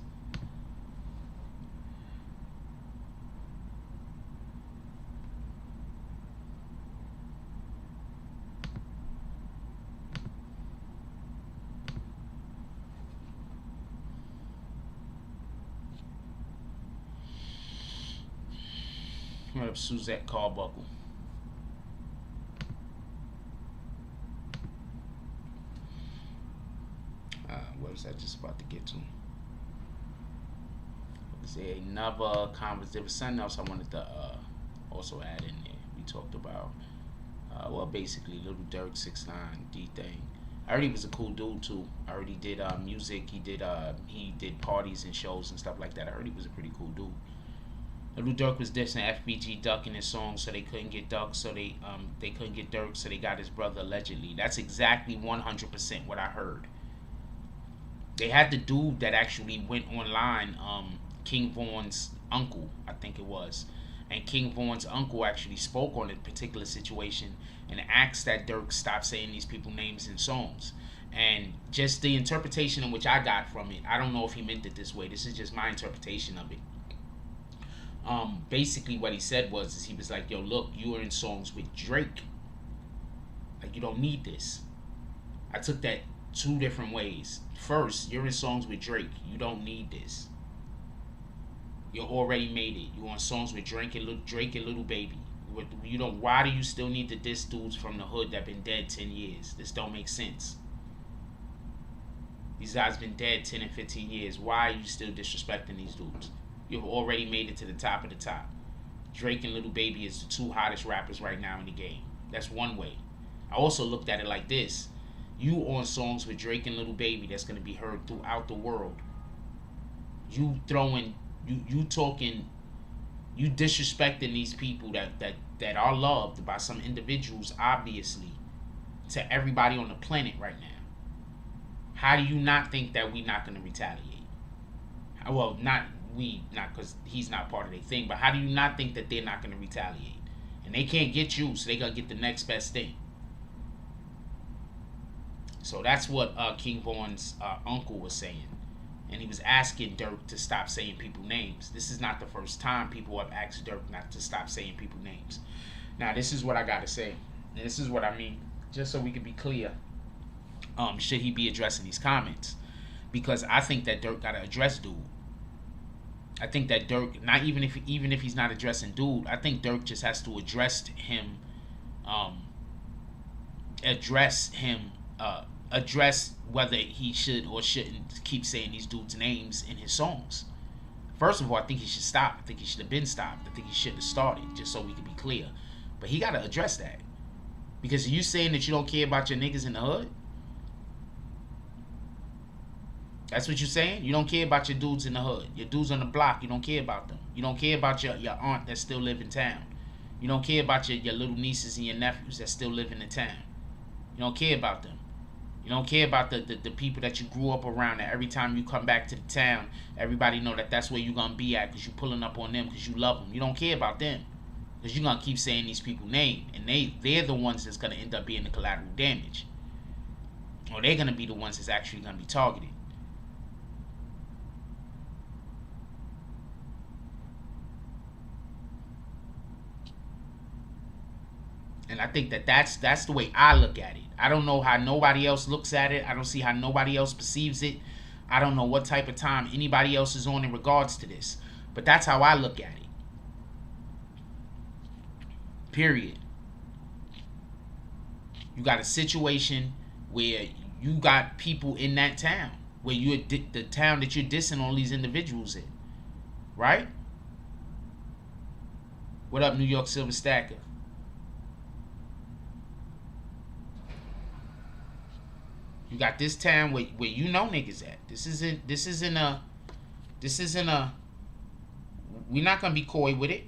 What up, Suzette Carbuncle? What was I just about to get to? Was there another conversation? There was something else I wanted to also add in there. We talked about, well, basically Lil Durk, 6ix9ine, D-Thing. I heard he was a cool dude too. I heard he did music. He did parties and shows and stuff like that. I heard he was a pretty cool dude. Lil Durk was dissing FBG Duck in his song, so they couldn't get Duck, so they couldn't get Durk, so they got his brother allegedly. That's exactly 100% what I heard. They had the dude that actually went online, King Von's uncle, I think it was. And King Von's uncle actually spoke on a particular situation and asked that Durk stop saying these people's names in songs. And just the interpretation in which I got from it, I don't know if he meant it this way. This is just my interpretation of it. Basically what he said was, is he was like, yo, look, you are in songs with Drake. Like, you don't need this. I took that two different ways. First, you're in songs with Drake. You don't need this. You already made it. You on songs with Drake and Little Baby. You know, why do you still need to diss dudes from the hood that been dead 10 years? This don't make sense. These guys been dead 10 and 15 years. Why are you still disrespecting these dudes? You've already made it to the top of the top. Drake and Little Baby is the two hottest rappers right now in the game. That's one way. I also looked at it like this. You on songs with Drake and Little Baby that's going to be heard throughout the world. You throwing, you talking, you disrespecting these people that are loved by some individuals, obviously, to everybody on the planet right now. How do you not think that we not going to retaliate? Well, not because he's not part of their thing, but how do you not think that they're not going to retaliate? And they can't get you, so they got to get the next best thing. So that's what King Von's uncle was saying. And he was asking Durk to stop saying people's names. This is not the first time people have asked Durk not to stop saying people's names. Now, this is what I got to say. And this is what I mean, just so we can be clear. Should he be addressing these comments? Because I think that Durk got to address dude. I think that Durk, not even if he's not addressing dude, I think Durk just has to address him, address whether he should or shouldn't keep saying these dudes' names in his songs. First of all, I think he should stop. I think he should have been stopped. I think he should have started, just so we can be clear. But he got to address that. Because you saying that you don't care about your niggas in the hood? That's what you're saying? You don't care about your dudes in the hood. Your dudes on the block, you don't care about them. You don't care about your aunt that still live in town. You don't care about your little nieces and your nephews that still live in the town. You don't care about them. You don't care about the people that you grew up around, that every time you come back to the town, everybody know that that's where you're going to be at because you're pulling up on them because you love them. You don't care about them because you're going to keep saying these people's name, and they're the ones that's going to end up being the collateral damage. Or they're going to be the ones that's actually going to be targeted. And I think that that's the way I look at it. I don't know how nobody else looks at it. I don't see how nobody else perceives it. I don't know what type of time anybody else is on in regards to this. But that's how I look at it. Period. You got a situation where you got people in that town, where you're the town that you're dissing all these individuals in. Right? What up, New York Silver Stacker? You got this town where you know niggas at. This isn't a we're not gonna be coy with it.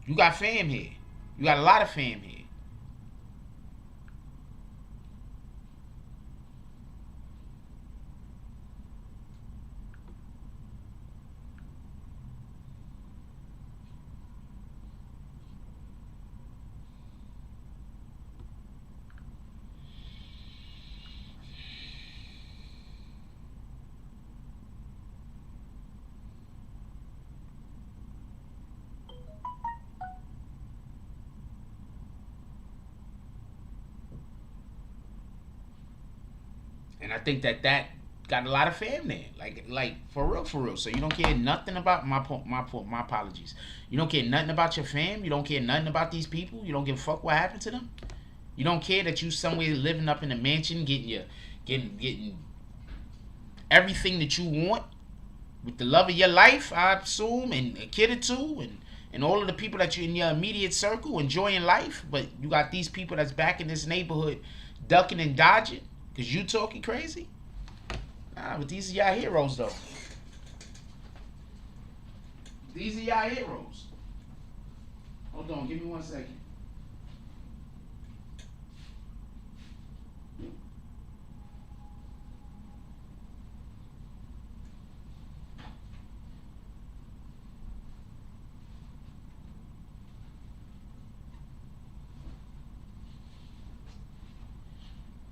You got fam here. You got a lot of fam here. And I think that got a lot of fam there, like for real. So you don't care nothing about my apologies. You don't care nothing about your fam. You don't care nothing about these people. You don't give a fuck what happened to them. You don't care that you somewhere living up in a mansion, getting everything that you want with the love of your life, I assume, and a kid or two, and all of the people that you're in your immediate circle enjoying life. But you got these people that's back in this neighborhood ducking and dodging. Because you talking crazy? Nah, but these are y'all heroes, though. These are y'all heroes. Hold on, give me 1 second.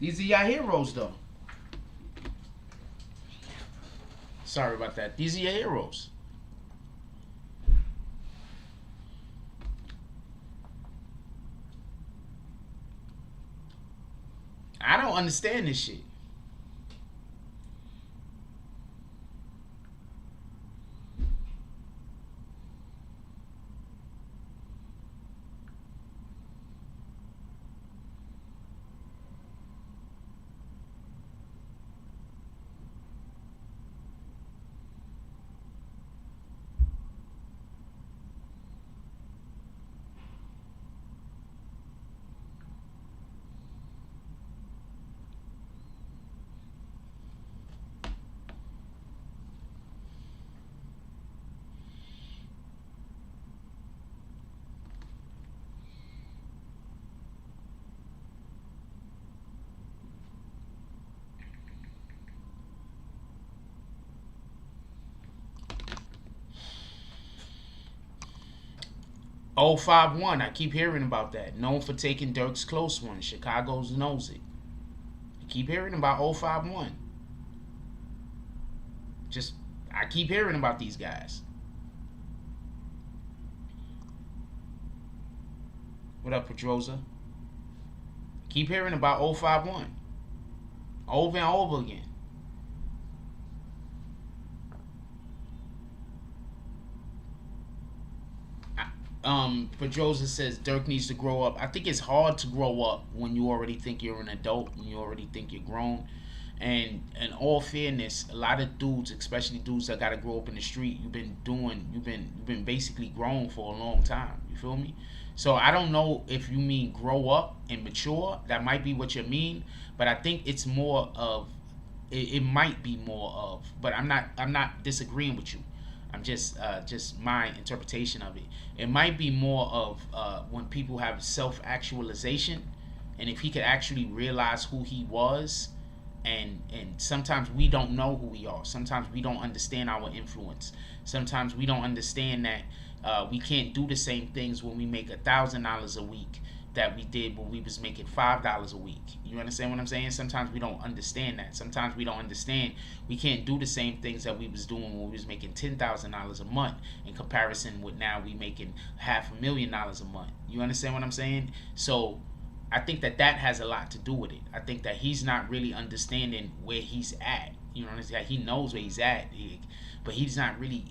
These are your heroes, though. Sorry about that. These are your heroes. I don't understand this shit. Oh 51, I keep hearing about that. Known for taking Durk's close one. Chicago's knows it. I keep hearing about 051. I keep hearing about these guys. What up, Pedroza? Keep hearing about 051. Over and over again. Pedroza says Durk needs to grow up. I think it's hard to grow up when you already think you're an adult, when you already think you're grown. And in all fairness, a lot of dudes, especially dudes that gotta grow up in the street, you've been basically grown for a long time. You feel me? So I don't know if you mean grow up and mature. That might be what you mean, but I think it's more of it might be more of. But I'm not disagreeing with you. I'm just my interpretation of it. It might be more of when people have self-actualization, and if he could actually realize who he was, and sometimes we don't know who we are. Sometimes we don't understand our influence. Sometimes we don't understand that we can't do the same things when we make $1,000 a week that we did when we was making $5 a week. You understand what I'm saying? Sometimes we don't understand that. Sometimes we don't understand we can't do the same things that we was doing when we was making $10,000 a month in comparison with now we making $500,000 a month. You understand what I'm saying? So I think that has a lot to do with it. I think that he's not really understanding where he's at. You know what I'm saying? He knows where he's at, but he's not really.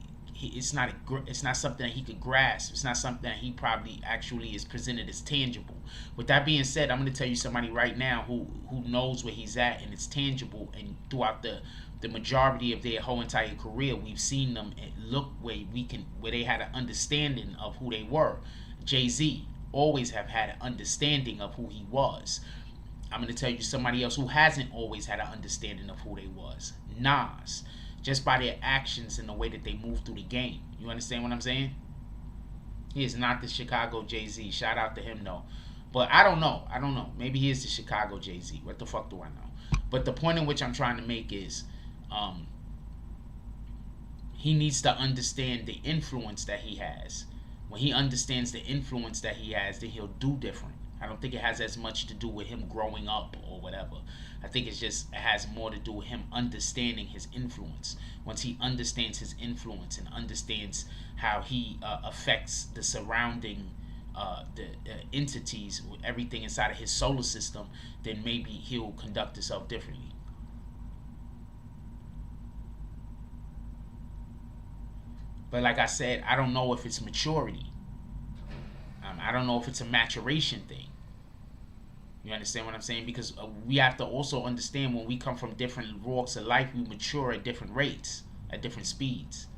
It's not something that he could grasp. It's not something that he probably actually is presented as tangible. With that being said, I'm going to tell you somebody right now who knows where he's at and it's tangible. And throughout the majority of their whole entire career, we've seen them look where they had an understanding of who they were. Jay-Z always have had an understanding of who he was. I'm going to tell you somebody else who hasn't always had an understanding of who they was. Nas. Just by their actions and the way that they move through the game. You understand what I'm saying? He is not the Chicago Jay-Z. Shout out to him though. But I don't know. Maybe he is the Chicago Jay-Z. What the fuck do I know? But the point in which I'm trying to make is he needs to understand the influence that he has. When he understands the influence that he has, then he'll do different. I don't think it has as much to do with him growing up or whatever. I think it has more to do with him understanding his influence. Once he understands his influence and understands how he affects the surrounding entities, everything inside of his solar system, then maybe he'll conduct himself differently. But like I said, I don't know if it's maturity. I don't know if it's a maturation thing. You understand what I'm saying? Because we have to also understand when we come from different walks of life, we mature at different rates, at different speeds.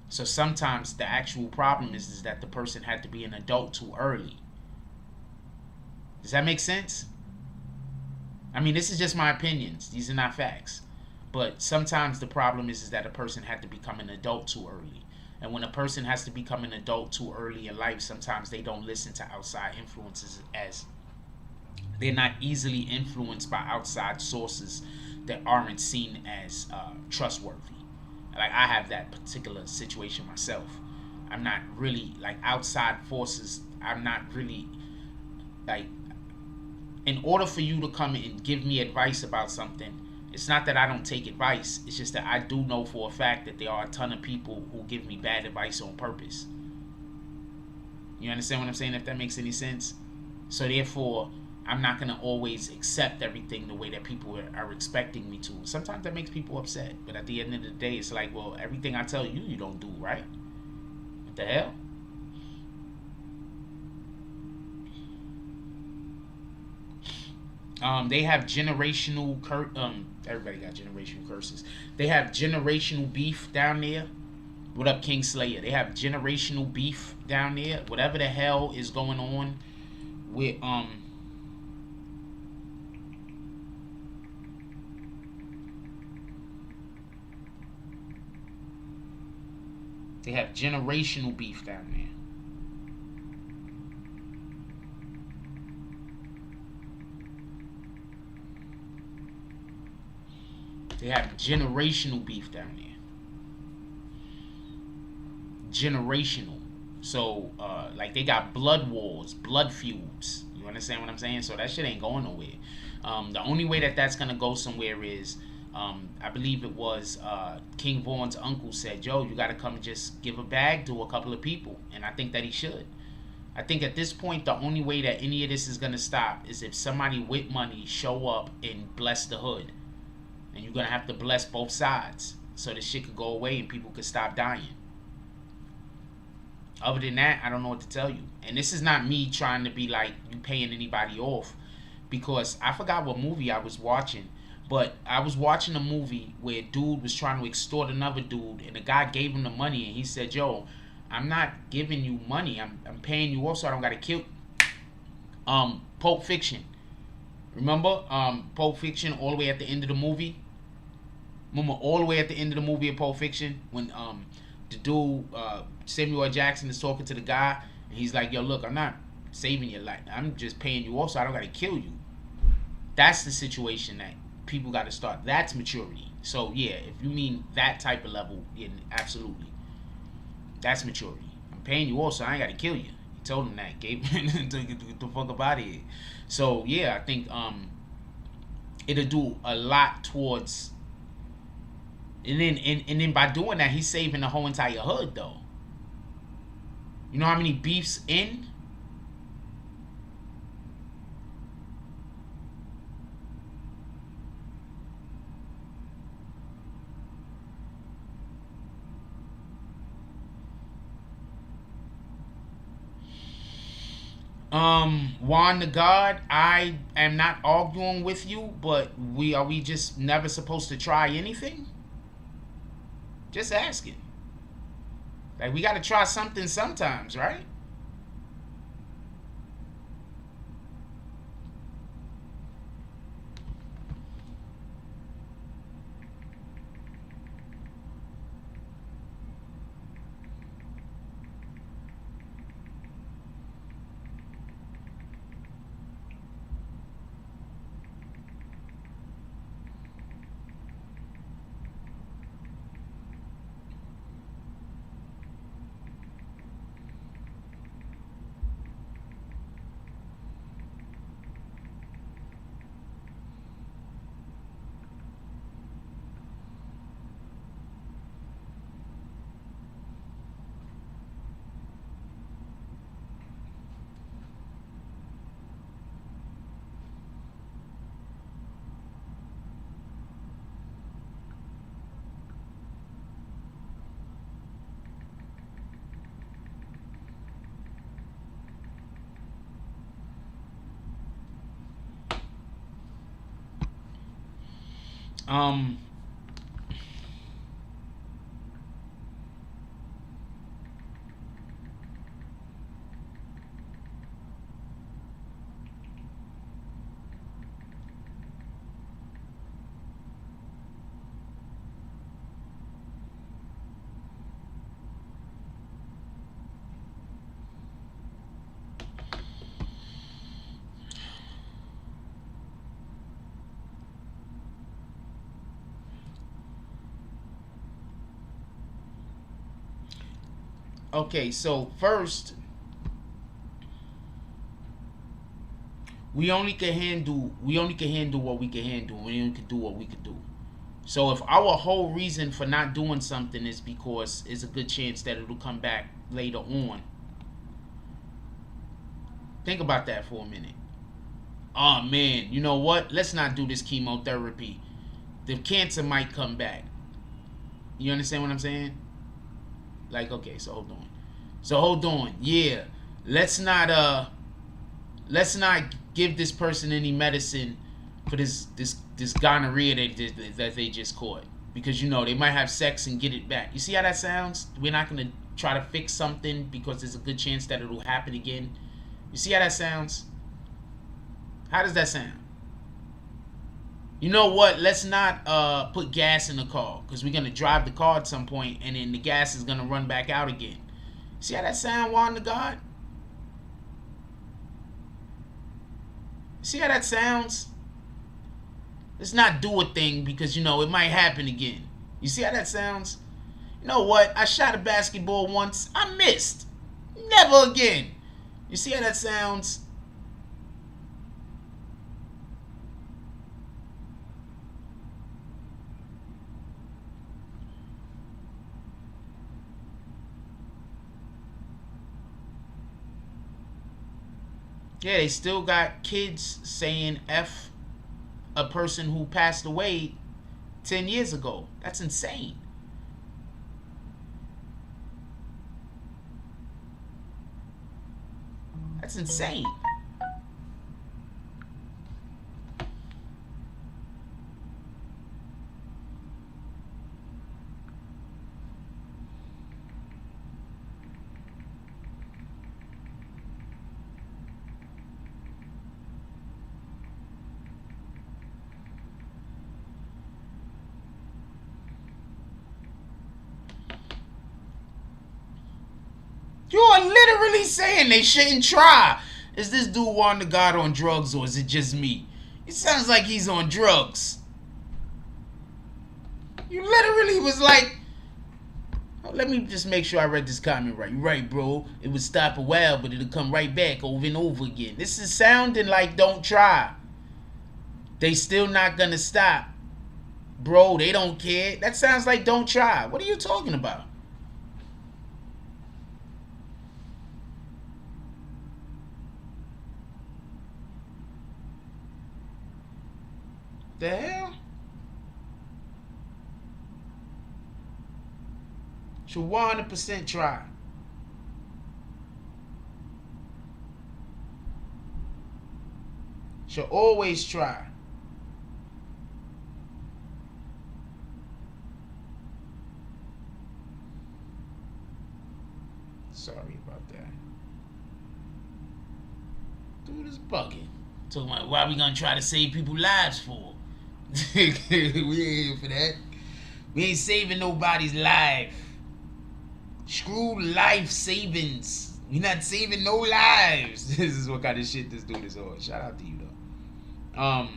So sometimes the actual problem is that the person had to be an adult too early. Does that make sense? I mean, this is just my opinions. These are not facts. But sometimes the problem is that a person had to become an adult too early. And when a person has to become an adult too early in life, sometimes they don't listen to outside influences, as they're not easily influenced by outside sources that aren't seen as trustworthy. Like, I have that particular situation myself. I'm not really, like, outside forces, I'm not really, like, in order for you to come and give me advice about something, it's not that I don't take advice. It's just that I do know for a fact that there are a ton of people who give me bad advice on purpose. You understand what I'm saying? If that makes any sense. So therefore, I'm not going to always accept everything the way that people are expecting me to. Sometimes that makes people upset. But at the end of the day, it's like, well, everything I tell you, you don't do, right? What the hell? They have generational everybody got generational curses. They have generational beef down there. What up, King Slayer? They have generational beef down there. Whatever the hell is going on with they have generational beef down there. They have generational beef down there. Generational. So, like they got blood wars, blood feuds. You understand what I'm saying? So that shit ain't going nowhere. The only way that that's gonna go somewhere is, I believe it was King Vaughn's uncle said, "Yo, you gotta come and just give a bag to a couple of people," and I think that he should. I think at this point, the only way that any of this is gonna stop is if somebody with money show up and bless the hood. And you're going to have to bless both sides so this shit could go away and people could stop dying. Other than that, I don't know what to tell you. And this is not me trying to be like you paying anybody off, because I forgot what movie I was watching. But I was watching a movie where a dude was trying to extort another dude, and the guy gave him the money, and he said, "Yo, I'm not giving you money. I'm paying you off so I don't got to kill." Pulp Fiction. Remember Pulp Fiction all the way at the end of the movie? Remember all the way at the end of the movie of Pulp Fiction when the dude Samuel L. Jackson is talking to the guy and he's like, "Yo, look, I'm not saving your life. I'm just paying you off so I don't gotta kill you." That's the situation that people got to start. That's maturity. So yeah, if you mean that type of level, yeah, absolutely, that's maturity. I'm paying you off so I ain't gotta kill you. He told him that, gave him to get the fuck up out of here. So yeah, I think it'll do a lot towards. And then by doing that, he's saving the whole entire hood, though. You know how many beefs end? Juan the God, I am not arguing with you, but are we just never supposed to try anything? Just asking. Like, we gotta try something sometimes, right? Okay, so first, we only can handle what we can handle. We only can do what we can do. So if our whole reason for not doing something is because it's a good chance that it'll come back later on, think about that for a minute. Oh man, you know what? Let's not do this chemotherapy. The cancer might come back. You understand what I'm saying? Like, okay, so hold on. Yeah. Let's not give this person any medicine for this gonorrhea that they just caught, because you know they might have sex and get it back. You see how that sounds? We're not gonna try to fix something because there's a good chance that it'll happen again. You see how that sounds? How does that sound? You know what? Let's not put gas in the car, because we're gonna drive the car at some point and then the gas is gonna run back out again. See how that sound, Juan to God? See how that sounds? Let's not do a thing because, you know, it might happen again. You see how that sounds? You know what? I shot a basketball once. I missed. Never again. You see how that sounds? Yeah, they still got kids saying F a person who passed away 10 years ago. That's insane. That's insane. You're literally saying they shouldn't try. Is this dude Juan to God on drugs, or is it just me? It sounds like he's on drugs. You literally was like, oh, let me just make sure I read this comment right. You're right, bro. It would stop a while, but it'll come right back over and over again. This is sounding like don't try. They still not gonna stop. Bro, they don't care. That sounds like don't try. What are you talking about? The hell? Should 100% try. Should always try. Sorry about that. Dude is bugging. Talking about why we gonna try to save people's lives for? We ain't here for that. We ain't saving nobody's life. Screw life savings. We not saving no lives. This is what kind of shit this dude is on. Shout out to you though.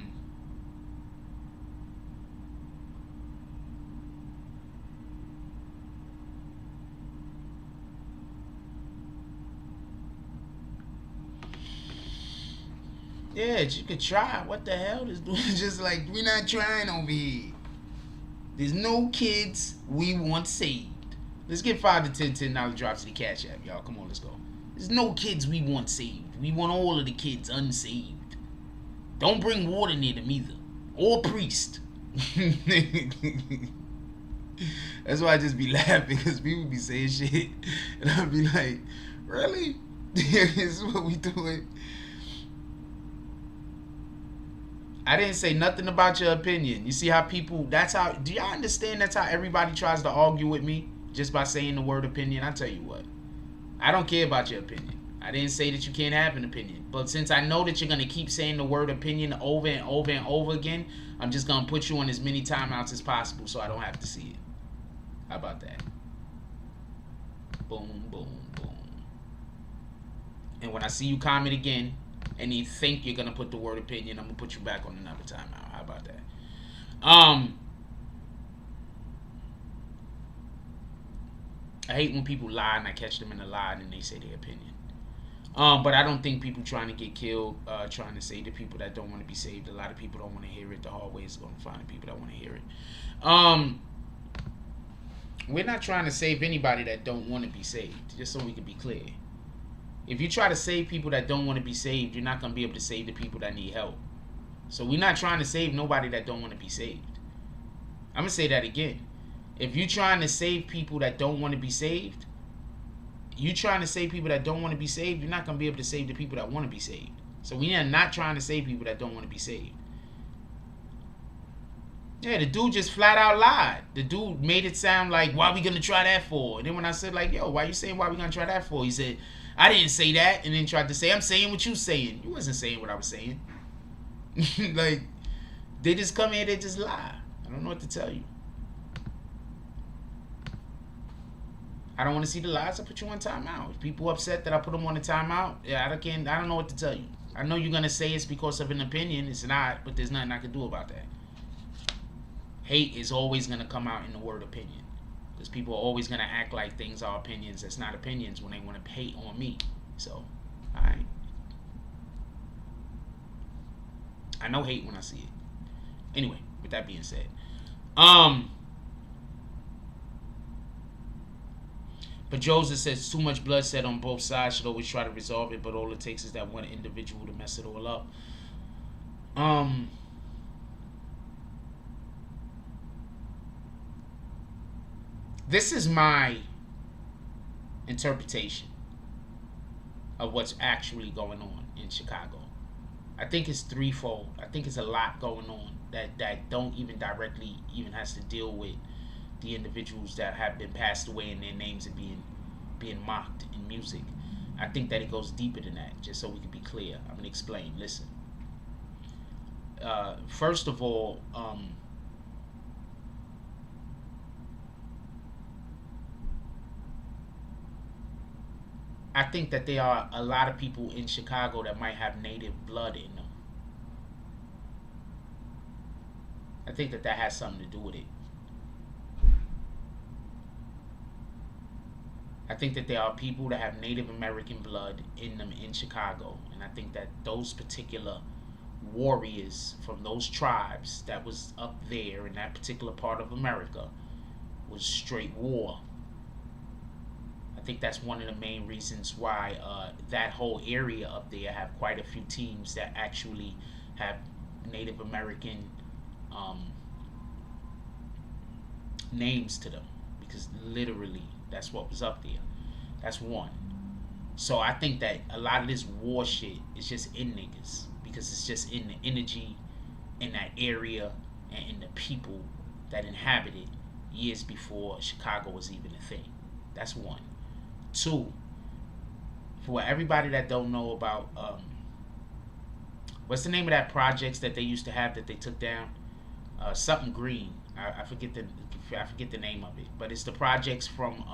Yeah, you could try. What the hell? This dude is just like, we not trying over here. There's no kids we want saved. Let's get 5 to 10 $10 drops to the Cash App, y'all. Come on, let's go. There's no kids we want saved. We want all of the kids unsaved. Don't bring water near them either. Or priest. That's why I just be laughing, because people be saying shit. And I'll be like, really? This is what we doing? I didn't say nothing about your opinion. You see how people, that's how, do y'all understand that's how everybody tries to argue with me? Just by saying the word opinion? I tell you what, I don't care about your opinion. I didn't say that you can't have an opinion. But since I know that you're going to keep saying the word opinion over and over and over again, I'm just going to put you on as many timeouts as possible so I don't have to see it. How about that? Boom, boom, boom. And when I see you comment again, and you think you're gonna put the word opinion, I'm gonna put you back on another timeout. How about that? I hate when people lie and I catch them in a lie and they say their opinion. But I don't think people trying to get killed, trying to save the people that don't want to be saved. A lot of people don't want to hear it. The hard way is going to find the people that want to hear it. We're not trying to save anybody that don't want to be saved, just so we can be clear. If you try to save people that don't want to be saved, you're not going to be able to save the people that need help. So we're not trying to save nobody that don't want to be saved. I'm going to say that again. If you're trying to save people that don't want to be saved, you're trying to save people that don't want to be saved, you're not going to be able to save the people that want to be saved. So we are not trying to save people that don't want to be saved. Yeah, the dude just flat out lied. The dude made it sound like, why we gonna try that for? And then when I said, like, yo, why you saying why we gonna try that for? He said, I didn't say that. And then tried to say, I'm saying what you saying. You wasn't saying what I was saying. Like, they just come here, they just lie. I don't know what to tell you. I don't want to see the lies. I put you on timeout. If people upset that I put them on the timeout, yeah, I don't know what to tell you. I know you're gonna say it's because of an opinion. It's not, but there's nothing I can do about that. Hate is always going to come out in the word opinion. Because people are always going to act like things are opinions that's not opinions when they want to hate on me. So, alright. I know hate when I see it. Anyway, with that being said. But Joseph says, too much bloodshed on both sides. Should always try to resolve it. But all it takes is that one individual to mess it all up. This is my interpretation of what's actually going on in Chicago. I think it's threefold. I think it's a lot going on that don't even directly even has to deal with the individuals that have been passed away and their names are being mocked in music. I think that it goes deeper than that, just so we can be clear. I'm going to explain. Listen. First of all, I think that there are a lot of people in Chicago that might have native blood in them. I think that has something to do with it. I think that there are people that have Native American blood in them in Chicago. And I think that those particular warriors from those tribes that was up there in that particular part of America was straight war. I think that's one of the main reasons why that whole area up there have quite a few teams that actually have Native American names to them, because literally that's what was up there. That's one. So I think that a lot of this war shit is just in niggas, because it's just in the energy in that area and in the people that inhabit it years before Chicago was even a thing. That's one. Two, for everybody that don't know about what's the name of that projects that they used to have that they took down? Something Green. I forget the name of it, but it's the projects from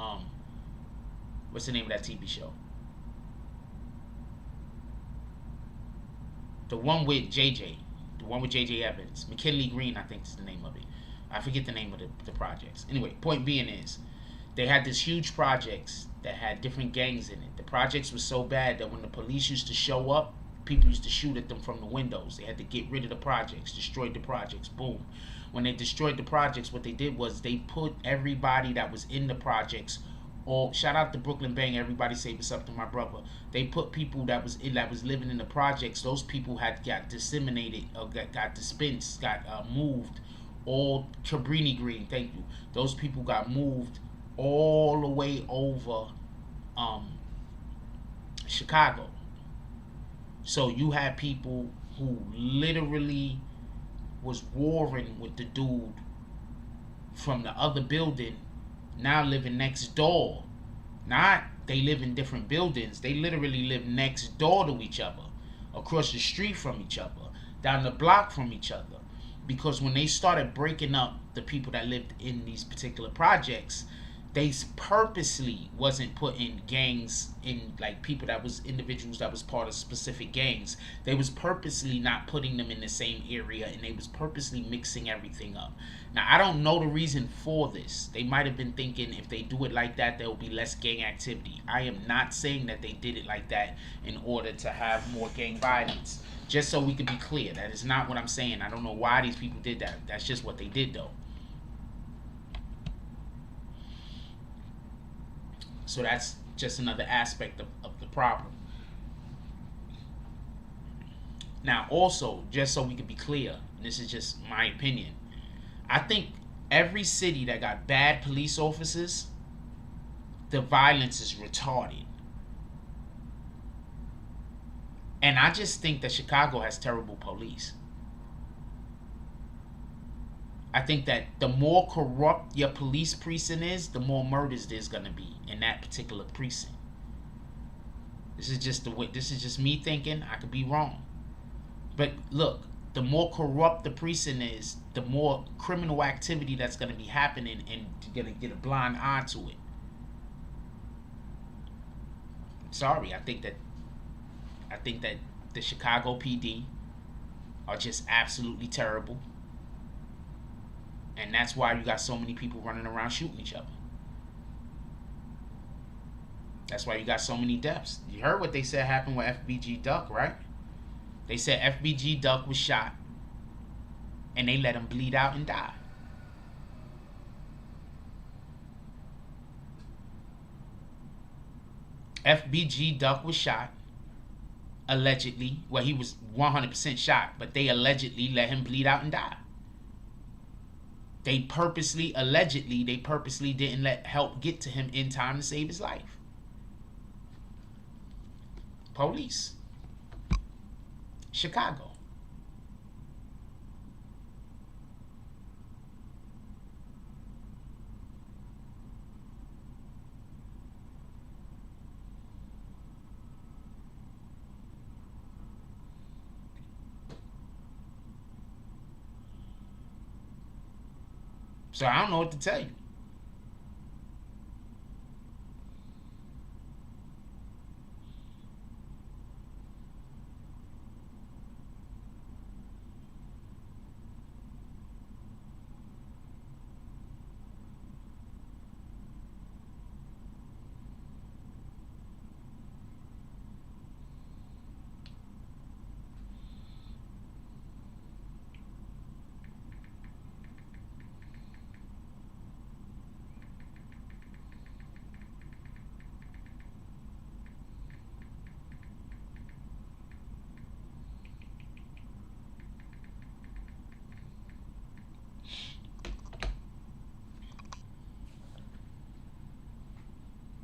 what's the name of that TV show? The one with JJ, Evans, McKinley Green, I think is the name of it. I forget the name of the projects. Anyway, point being is, they had this huge projects that had different gangs in it. The projects was so bad that when the police used to show up, people used to shoot at them from the windows. They had to get rid of the projects, destroyed the projects, boom. When they destroyed the projects, what they did was they put everybody that was in the projects, or shout out to Brooklyn Bang, everybody say what's up to my brother. They put people that was living in the projects, those people had got disseminated, or got dispensed, got moved, all Cabrini Green, thank you. Those people got moved all the way over Chicago. So you had people who literally was warring with the dude from the other building, now living next door. Not they live in different buildings, they literally live next door to each other, across the street from each other, down the block from each other. Because when they started breaking up the people that lived in these particular projects, They purposely wasn't putting gangs in, like people that was individuals that was part of specific gangs. They was purposely not putting them in the same area, and they was purposely mixing everything up. Now I don't know the reason for this. They might have been thinking if they do it like that, there will be less gang activity. I am not saying that they did it like that in order to have more gang violence. Just so we can be clear, that is not what I'm saying. I don't know why these people did that. That's just what they did though. So that's just another aspect of the problem. Now also, just so we can be clear, and this is just my opinion, I think every city that got bad police officers, the violence is retarded. And I just think that Chicago has terrible police. I think that the more corrupt your police precinct is, the more murders there's gonna be in that particular precinct. This is just the way. This is just me thinking. I could be wrong, but look, the more corrupt the precinct is, the more criminal activity that's gonna be happening, and you're gonna get a blind eye to it. I'm sorry. I think that the Chicago PD are just absolutely terrible. And that's why you got so many people running around shooting each other. That's why you got so many deaths. You heard what they said happened with FBG Duck, right? They said FBG Duck was shot, and they let him bleed out and die. FBG Duck was shot, allegedly. Well, he was 100% shot, but they allegedly let him bleed out and die. They purposely, allegedly, didn't let help get to him in time to save his life. Police. Chicago. So I don't know what to tell you.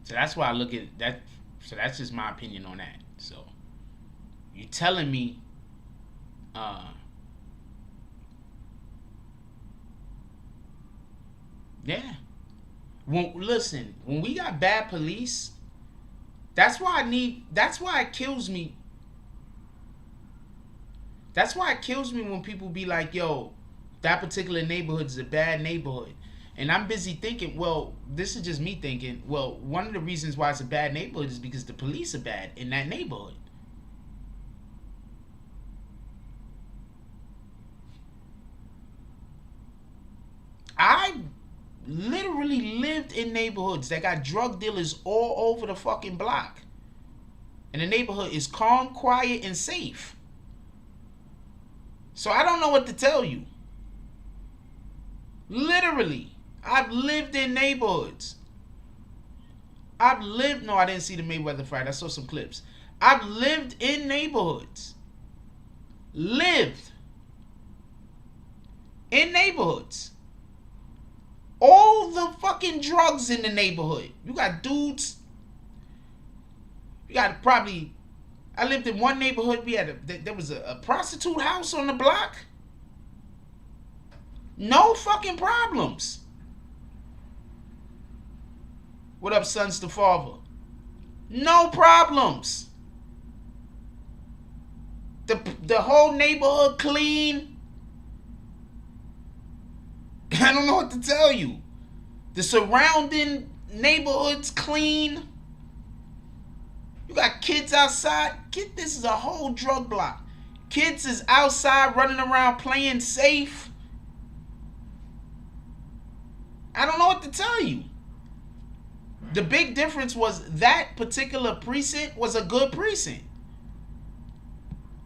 So that's why I look at that. So that's just my opinion on that. So you're telling me yeah. Listen, when we got bad police, that's why it kills me. That's why it kills me when people be like, yo, that particular neighborhood is a bad neighborhood. And I'm busy thinking, well, this is just me thinking, well, one of the reasons why it's a bad neighborhood is because the police are bad in that neighborhood. I literally lived in neighborhoods that got drug dealers all over the fucking block. And the neighborhood is calm, quiet, and safe. So I don't know what to tell you. Literally. I've lived in neighborhoods. No, I didn't see the Mayweather fight. I saw some clips. I've lived in neighborhoods. Lived in neighborhoods. All the fucking drugs in the neighborhood. You got dudes. You got probably. I lived in one neighborhood. There was a prostitute house on the block. No fucking problems. What up, Sons to Father? No problems. The whole neighborhood clean. I don't know what to tell you. The surrounding neighborhoods clean. You got kids outside. This is a whole drug block. Kids is outside running around playing safe. I don't know what to tell you. The big difference was that particular precinct was a good precinct.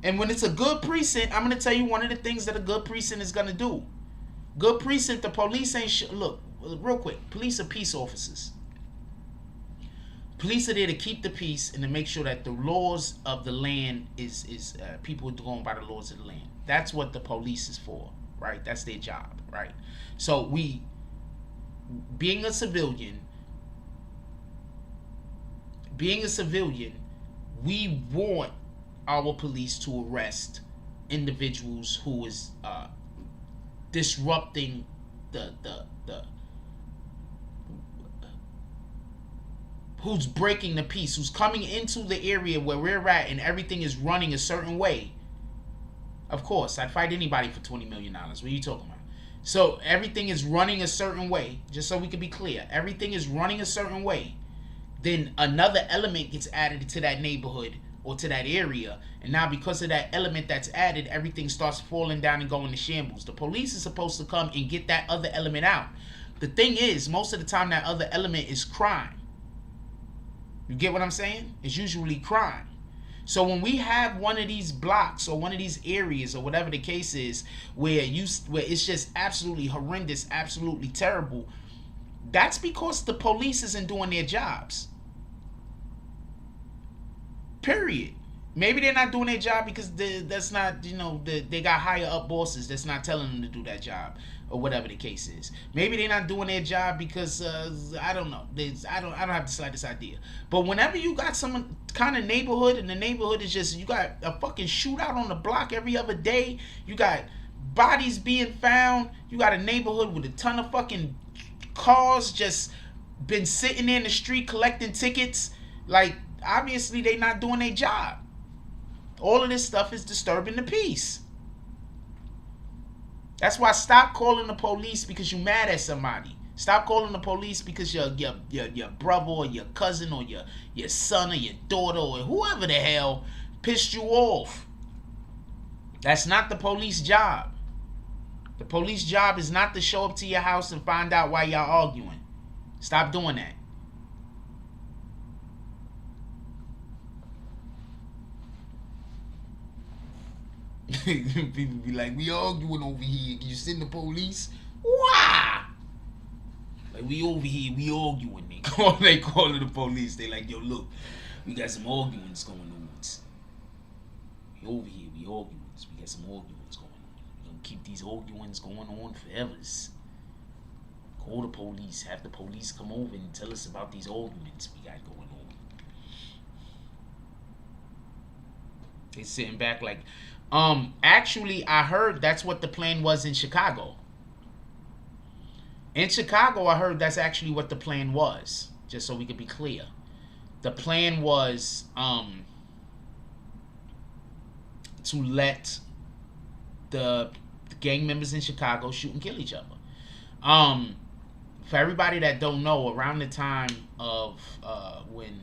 And when it's a good precinct, I'm going to tell you one of the things that a good precinct is going to do. Good precinct, the police ain't... Look, real quick. Police are peace officers. Police are there to keep the peace and to make sure that the laws of the land is people going by the laws of the land. That's what the police is for, right? That's their job, right? So being a civilian, we want our police to arrest individuals who is disrupting the who's breaking the peace, who's coming into the area where we're at and everything is running a certain way. Of course, I'd fight anybody for $20 million. What are you talking about? So everything is running a certain way, just so we can be clear. Everything is running a certain way. Then another element gets added to that neighborhood or to that area. And now because of that element that's added, everything starts falling down and going to shambles. The police is supposed to come and get that other element out. The thing is, most of the time that other element is crime. You get what I'm saying? It's usually crime. So when we have one of these blocks or one of these areas or whatever the case is where it's just absolutely horrendous, absolutely terrible, that's because the police isn't doing their jobs. Period. Maybe they're not doing their job because that's not, they got higher up bosses that's not telling them to do that job or whatever the case is. Maybe they're not doing their job because I don't know. I don't have the slightest idea. But whenever you got some kind of neighborhood and the neighborhood is just, you got a fucking shootout on the block every other day. You got bodies being found. You got a neighborhood with a ton of fucking cars just been sitting there in the street collecting tickets. Like, obviously they not doing their job. All of this stuff is disturbing the peace. That's why stop calling the police because you're mad at somebody. Stop calling the police because your brother or your cousin or your son or your daughter or whoever the hell pissed you off. That's not the police job. The police job is not to show up to your house and find out why y'all arguing. Stop doing that. People be like, we arguing over here. Can you send the police? Why? Like, we over here, we arguing. They call the police. They like, yo, look, we got some arguments going on. We over here, we arguing. We got some arguments going on. We're gonna keep these arguments going on forever. Call the police. Have the police come over and tell us about these arguments we got going on. They sitting back like, actually, I heard that's what the plan was in Chicago. In Chicago, I heard that's actually what the plan was. Just so we could be clear. The plan was to let the gang members in Chicago shoot and kill each other. For everybody that don't know, around the time of when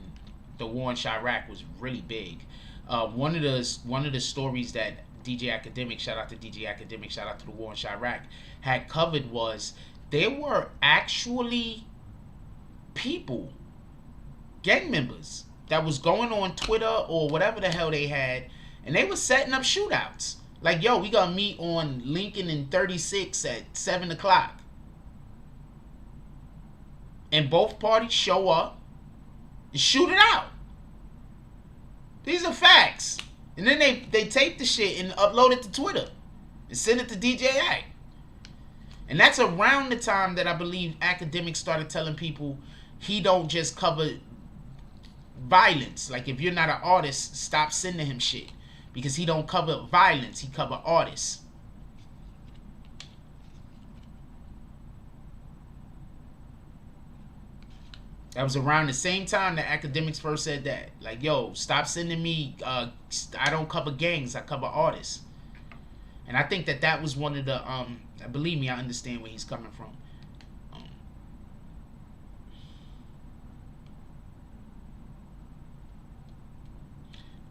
the war in Chirac was really big, one of the stories that DJ Academic, shout out to DJ Academic, shout out to the war in Chirac, had covered was there were actually people, gang members, that was going on Twitter or whatever the hell they had, and they were setting up shootouts. Like, yo, we gonna meet on Lincoln and 36 at 7 o'clock. And both parties show up and shoot it out. These are facts. And then they tape the shit and upload it to Twitter and send it to DJ Act. And that's around the time that I believe Academics started telling people he don't just cover violence. Like, if you're not an artist, stop sending him shit. Because he don't cover violence, he cover artists. That was around the same time that Academics first said that. Like, yo, stop sending me, I don't cover gangs, I cover artists. And I think that was one of the, believe me, I understand where he's coming from.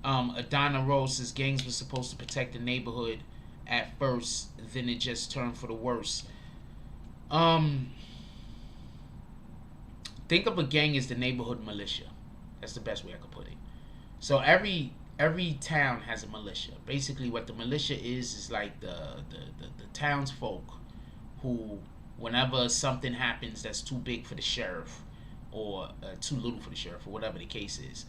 Adana Rose says gangs were supposed to protect the neighborhood at first, then it just turned for the worse. Think of a gang as the neighborhood militia. That's the best way I could put it. So every town has a militia. Basically, what the militia is like the townsfolk who, whenever something happens that's too big for the sheriff or too little for the sheriff or whatever the case is,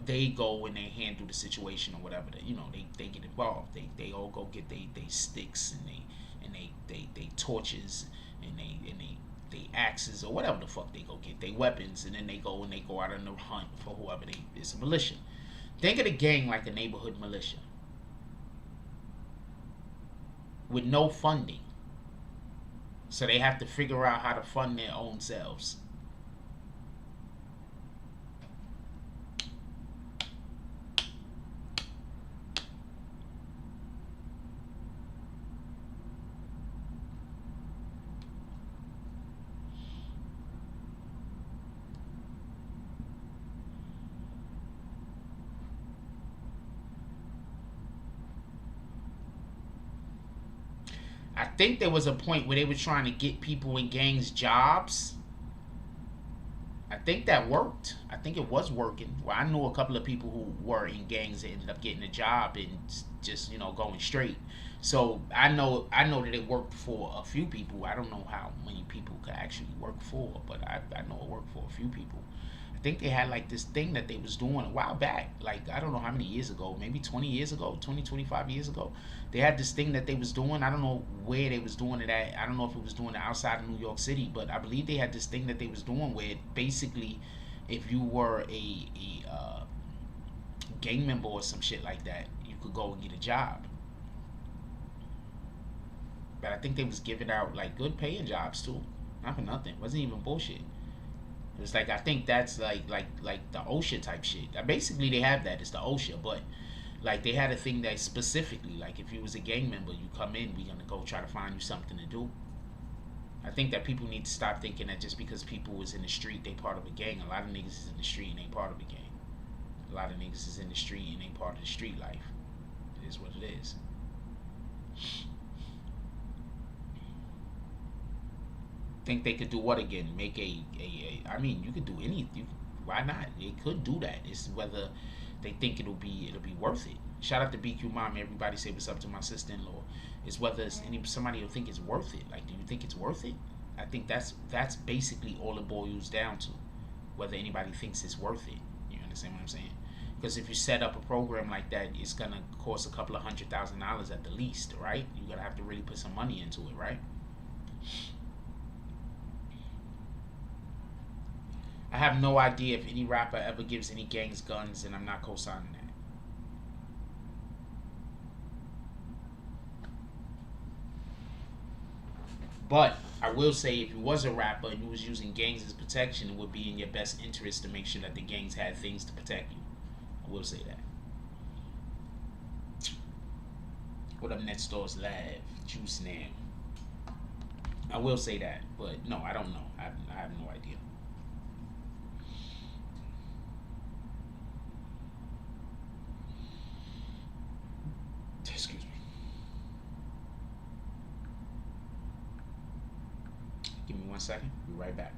they go and they handle the situation or whatever. They get involved. They all go get they sticks and they torches and they axes or whatever the fuck they go get. They weapons, and then they go out on the hunt for whoever it's a militia. Think of the gang like a neighborhood militia with no funding. So they have to figure out how to fund their own selves. I think there was a point where they were trying to get people in gangs jobs. I think that worked. I think it was working. Well, I know a couple of people who were in gangs that ended up getting a job and just, going straight. So I know that it worked for a few people. I don't know how many people could actually work for, but I know it worked for a few people. I think they had like this thing that they was doing a while back, like I don't know how many years ago, maybe 20 years ago, 25 years ago. They had this thing that they was doing. I don't know where they was doing it at. I don't know if it was doing it outside of New York City, but I believe they had this thing that they was doing where basically if you were a gang member or some shit like that, you could go and get a job. But I think they was giving out like good paying jobs too. Not for nothing. It wasn't even bullshit. It was like, I think that's like the OSHA type shit. Basically, they have that. It's the OSHA, but like they had a thing that specifically, like if you was a gang member, you come in, we're gonna go try to find you something to do. I think that people need to stop thinking that just because people was in the street, they part of a gang. A lot of niggas is in the street and ain't part of a gang. A lot of niggas is in the street and ain't part of the street life. It is what it is. Think they could do what again? Make I mean, you could do anything. Why not? They could do that. It's whether they think it'll be worth it. Shout out to BQ Mom. Everybody say what's up to my sister-in-law. It's whether somebody will think it's worth it. Like, do you think it's worth it? I think that's basically all it boils down to. Whether anybody thinks it's worth it. You understand what I'm saying? Because if you set up a program like that, it's gonna cost a couple of $100,000 at the least, right? You gotta have to really put some money into it, right? I have no idea if any rapper ever gives any gangs guns, and I'm not co-signing that. But I will say, if you was a rapper and you was using gangs as protection, it would be in your best interest to make sure that the gangs had things to protect you. I will say that. What up, Net Stores Live? Juice Nam. I will say that, but no, I don't know. I have no idea. Excuse me. Give me 1 second. Be right back.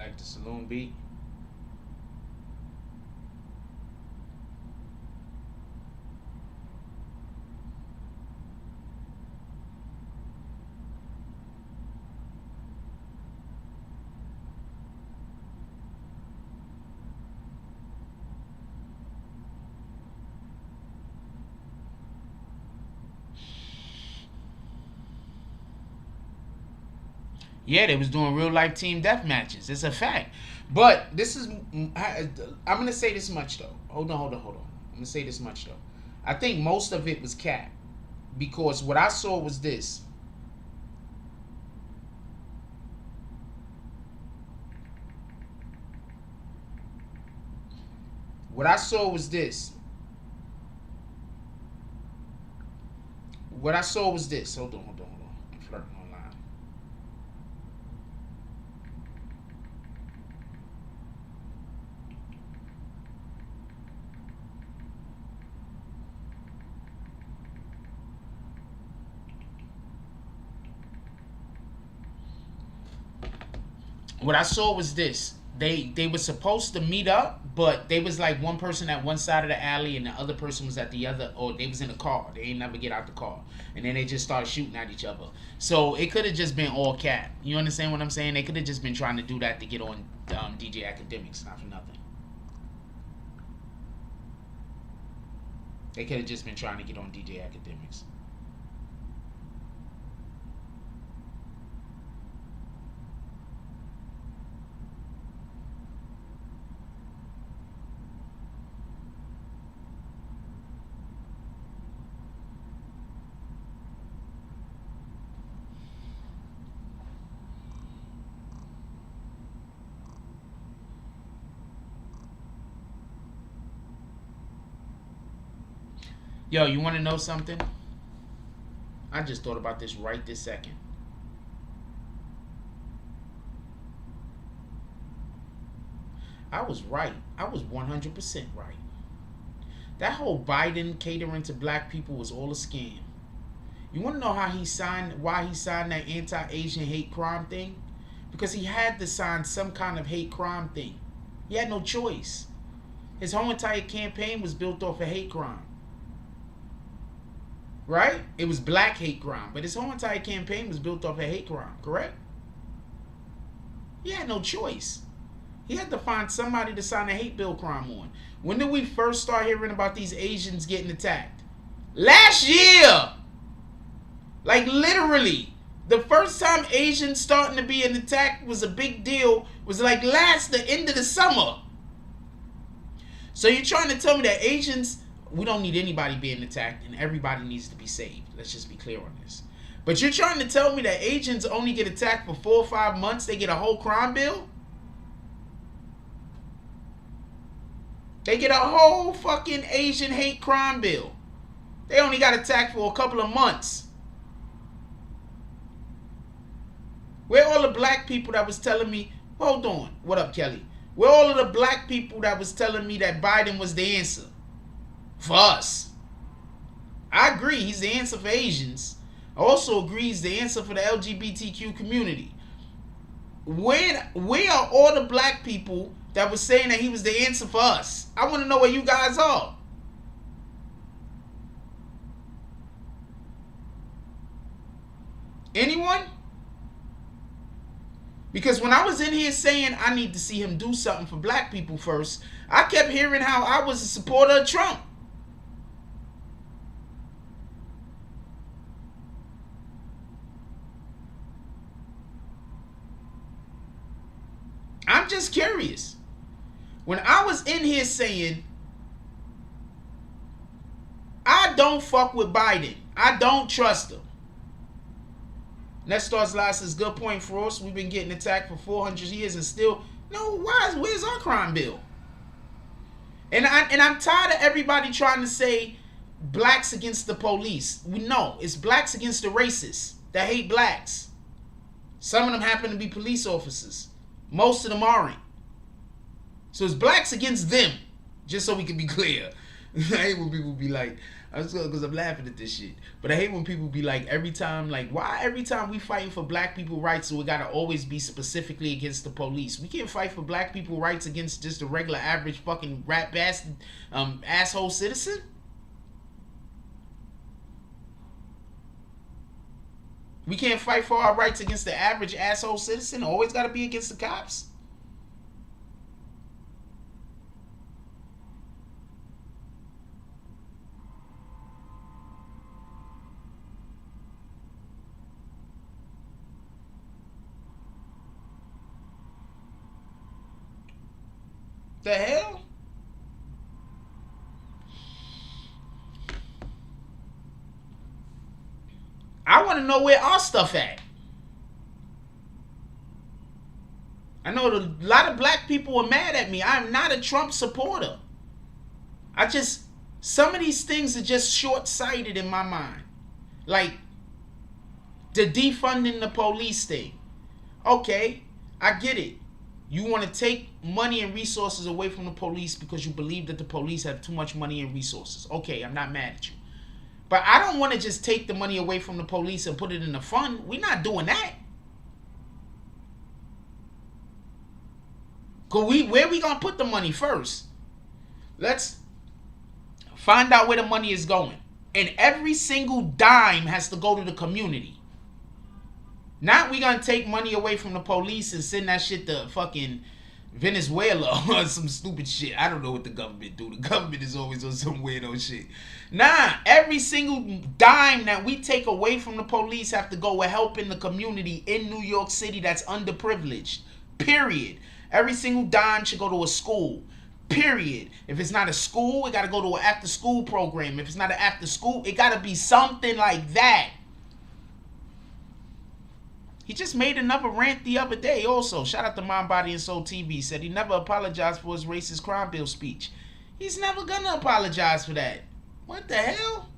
Like the saloon beat. Yeah, they was doing real life team death matches. It's a fact. But this is, I'm gonna say this much though. Hold on. I'm gonna say this much though. I think most of it was cap, because what I saw was this. What I saw was this. What I saw was this. Hold on. I'm flirting online. What I saw was this. They were supposed to meet up, but they was like one person at one side of the alley and the other person was at the other, or they was in a car. They ain't never get out the car. And then they just started shooting at each other. So it could have just been all cap. You understand what I'm saying? They could have just been trying to do that to get on DJ Academics, not for nothing. They could have just been trying to get on DJ Academics. Yo, you want to know something? I just thought about this right this second. I was right. I was 100% right. That whole Biden catering to black people was all a scam. You want to know how why he signed that anti-Asian hate crime thing? Because he had to sign some kind of hate crime thing. He had no choice. His whole entire campaign was built off of hate crime. Right? It was black hate crime, but his whole entire campaign was built off of hate crime, correct? He had no choice. He had to find somebody to sign a hate bill crime on. When did we first start hearing about these Asians getting attacked? Last year! Like literally. The first time Asians starting to be attacked was a big deal, was like the end of the summer. So you're trying to tell me that Asians, we don't need anybody being attacked and everybody needs to be saved. Let's just be clear on this. But you're trying to tell me that Asians only get attacked for 4 or 5 months, they get a whole crime bill? They get a whole fucking Asian hate crime bill. They only got attacked for a couple of months. Where all the black people that was telling me, hold on, what up, Kelly? Where all of the black people that was telling me that Biden was the answer? For us. I agree, he's the answer for Asians. I also agree he's the answer for the LGBTQ community. Where are all the black people that was saying that he was the answer for us? I want to know where you guys are. Anyone? Because when I was in here saying I need to see him do something for black people first, I kept hearing how I was a supporter of Trump. I'm just curious. When I was in here saying I don't fuck with Biden, I don't trust him. Next Star's Last is good point for us. We've been getting attacked for 400 years and still, no, where's our crime bill? And I'm tired of everybody trying to say blacks against the police. We know it's blacks against the racists that hate blacks. Some of them happen to be police officers. Most of them aren't. So it's blacks against them, just so we can be clear. I hate when people be like, I'm just because I'm laughing at this shit. But I hate when people be like, every time, like, why every time we fighting for black people rights, so it gotta always be specifically against the police? We can't fight for black people rights against just a regular average fucking rat bastard asshole citizen. We can't fight for our rights against the average asshole citizen. Always gotta be against the cops. The hell? I want to know where our stuff at. I know a lot of black people are mad at me. I'm not a Trump supporter. Some of these things are just short-sighted in my mind. Like, the defunding the police thing. Okay, I get it. You want to take money and resources away from the police because you believe that the police have too much money and resources. Okay, I'm not mad at you. But I don't want to just take the money away from the police and put it in the fund. We're not doing that. Where we going to put the money first? Let's find out where the money is going. And every single dime has to go to the community. Not we gonna take money away from the police and send that shit to fucking Venezuela or some stupid shit. I don't know what the government do. The government is always on some weirdo shit. Nah, every single dime that we take away from the police have to go with helping the community in New York City that's underprivileged. Period. Every single dime should go to a school. Period. If it's not a school, it gotta go to an after school program. If it's not an after school, it gotta be something like that. He just made another rant the other day also. Shout out to Mind, Body, and Soul TV. Said he never apologized for his racist crime bill speech. He's never gonna apologize for that. What the hell?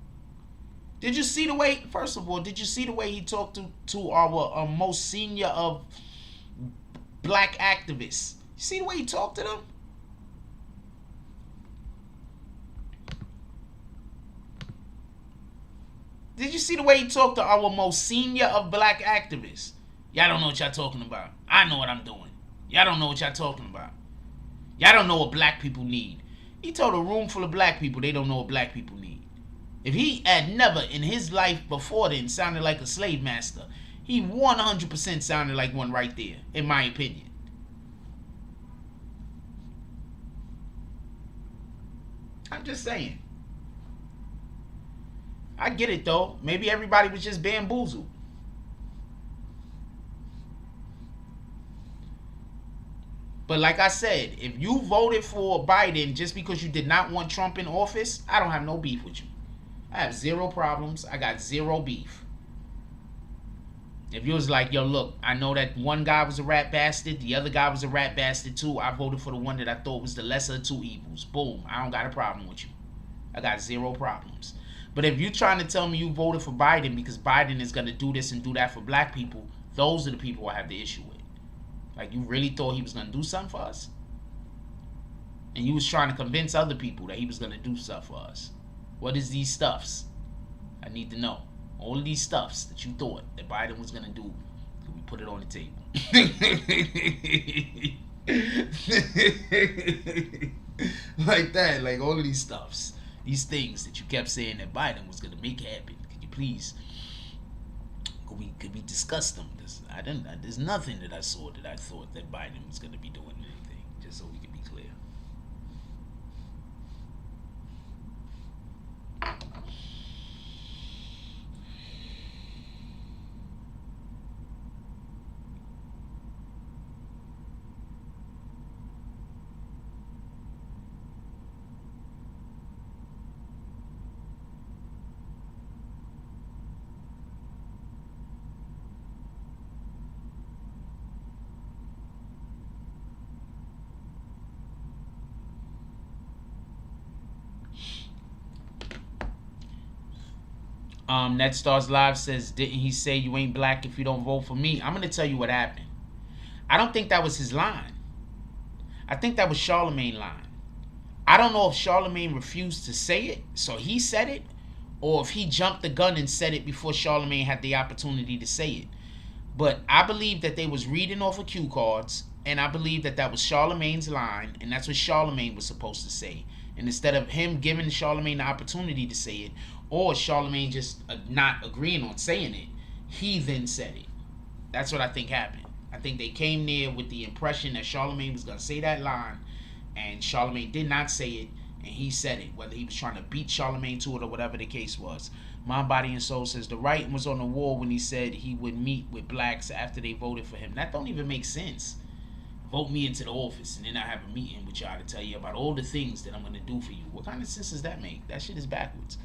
Did you see the way, first of all, did you see the way he talked to our most senior of black activists? You see the way he talked to them? Did you see the way he talked to our most senior of black activists? Y'all don't know what y'all talking about. I know what I'm doing. Y'all don't know what y'all talking about. Y'all don't know what black people need. He told a room full of black people they don't know what black people need. If he had never in his life before then sounded like a slave master, he 100% sounded like one right there, in my opinion. I'm just saying. I get it though. Maybe everybody was just bamboozled. But like I said, if you voted for Biden just because you did not want Trump in office, I don't have no beef with you. I have zero problems. I got zero beef. If you was like, yo, look, I know that one guy was a rat bastard, the other guy was a rat bastard too. I voted for the one that I thought was the lesser of two evils. Boom. I don't got a problem with you. I got zero problems. But if you're trying to tell me you voted for Biden because Biden is going to do this and do that for black people, those are the people I have the issue with. Like, you really thought he was going to do something for us? And you was trying to convince other people that he was going to do stuff for us. What is these stuffs? I need to know. All of these stuffs that you thought that Biden was going to do, we put it on the table. Like that. Like all of these stuffs. These things that you kept saying that Biden was going to make happen. Could you please... Could we discuss them? There's nothing that I saw that I thought that Biden was going to be doing anything. Just so we can be clear. Net Stars Live says, didn't he say you ain't black if you don't vote for me? I'm going to tell you what happened. I don't think that was his line. I think that was Charlemagne's line. I don't know if Charlemagne refused to say it, so he said it, or if he jumped the gun and said it before Charlemagne had the opportunity to say it. But I believe that they was reading off of cue cards, and I believe that that was Charlemagne's line, and that's what Charlemagne was supposed to say. And instead of him giving Charlemagne the opportunity to say it, or Charlemagne just not agreeing on saying it, he then said it. That's what I think happened. I think they came there with the impression that Charlemagne was going to say that line, and Charlemagne did not say it, and he said it, whether he was trying to beat Charlemagne to it or whatever the case was. Mind, Body, and Soul says the writing was on the wall when he said he would meet with blacks after they voted for him. That don't even make sense. Vote me into the office, and then I have a meeting with y'all to tell you about all the things that I'm going to do for you. What kind of sense does that make? That shit is backwards.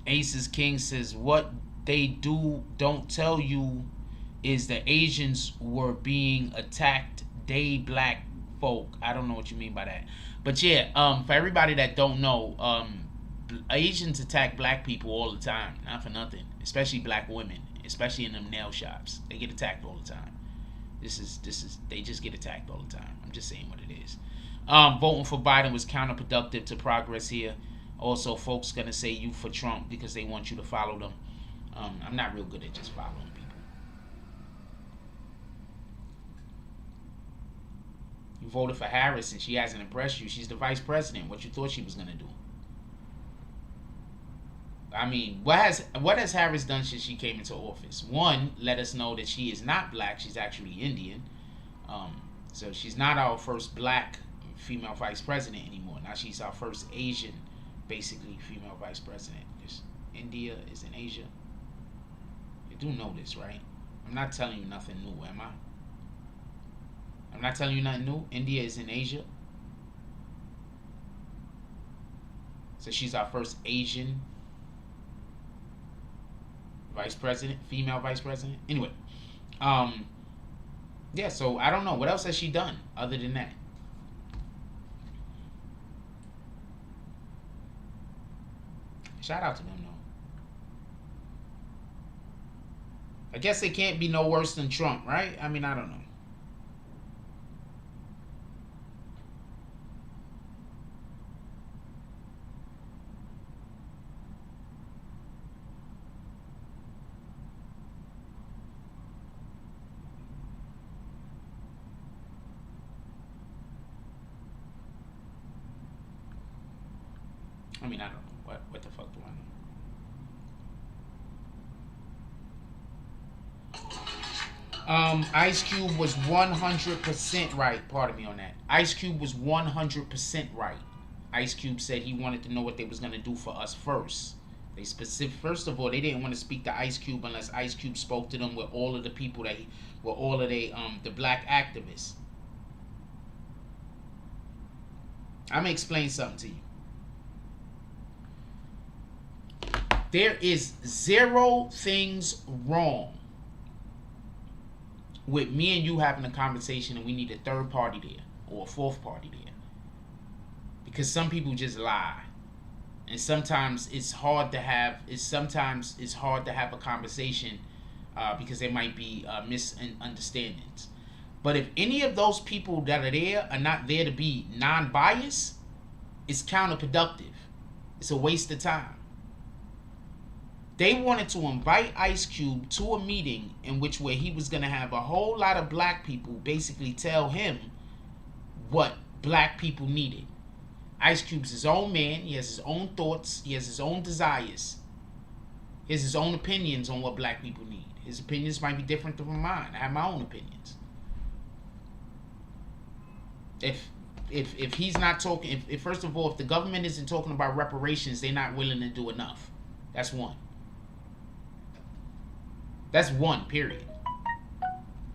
Aces King says what they don't tell you is the Asians were being attacked. They black folk. I don't know what you mean by that, but yeah, for everybody that don't know, Asians attack black people all the time, not for nothing. Especially black women, especially in them nail shops. They get attacked all the time. This is they just get attacked all the time. I'm just saying what it is. Voting for Biden was counterproductive to progress here. Also, folks gonna say you for Trump because they want you to follow them. I'm not real good at just following people. You voted for Harris and she hasn't impressed you. She's the vice president. What you thought she was gonna do? I mean, what has Harris done since she came into office? One, let us know that she is not black. She's actually Indian. So she's not our first black female vice president anymore. Now she's our first Asian, basically, female vice president. Because India is in Asia. You do know this, right? I'm not telling you nothing new, am I? I'm not telling you nothing new. India is in Asia. So she's our first Asian vice president, female vice president. Anyway, yeah, so I don't know. What else has she done other than that? Shout out to them, though. I guess it can't be no worse than Trump, right? I mean, I don't know. I mean, I don't know. What the fuck do I know? Ice Cube was 100% right. Pardon me on that. Ice Cube was 100% right. Ice Cube said he wanted to know what they was gonna do for us first. They first of all, they didn't want to speak to Ice Cube unless Ice Cube spoke to them with all of the people that were all of the black activists. I'm gonna explain something to you. There is zero things wrong with me and you having a conversation and we need a third party there or a fourth party there. Because some people just lie. And sometimes it's hard to have a conversation because there might be misunderstandings. But if any of those people that are there are not there to be non-biased, it's counterproductive. It's a waste of time. They wanted to invite Ice Cube to a meeting in which where he was going to have a whole lot of black people basically tell him what black people needed. Ice Cube's his own man. He has his own thoughts. He has his own desires. He has his own opinions on what black people need. His opinions might be different from mine. I have my own opinions. If he's not talking, if first of all, if the government isn't talking about reparations, they're not willing to do enough. That's one. That's one, period.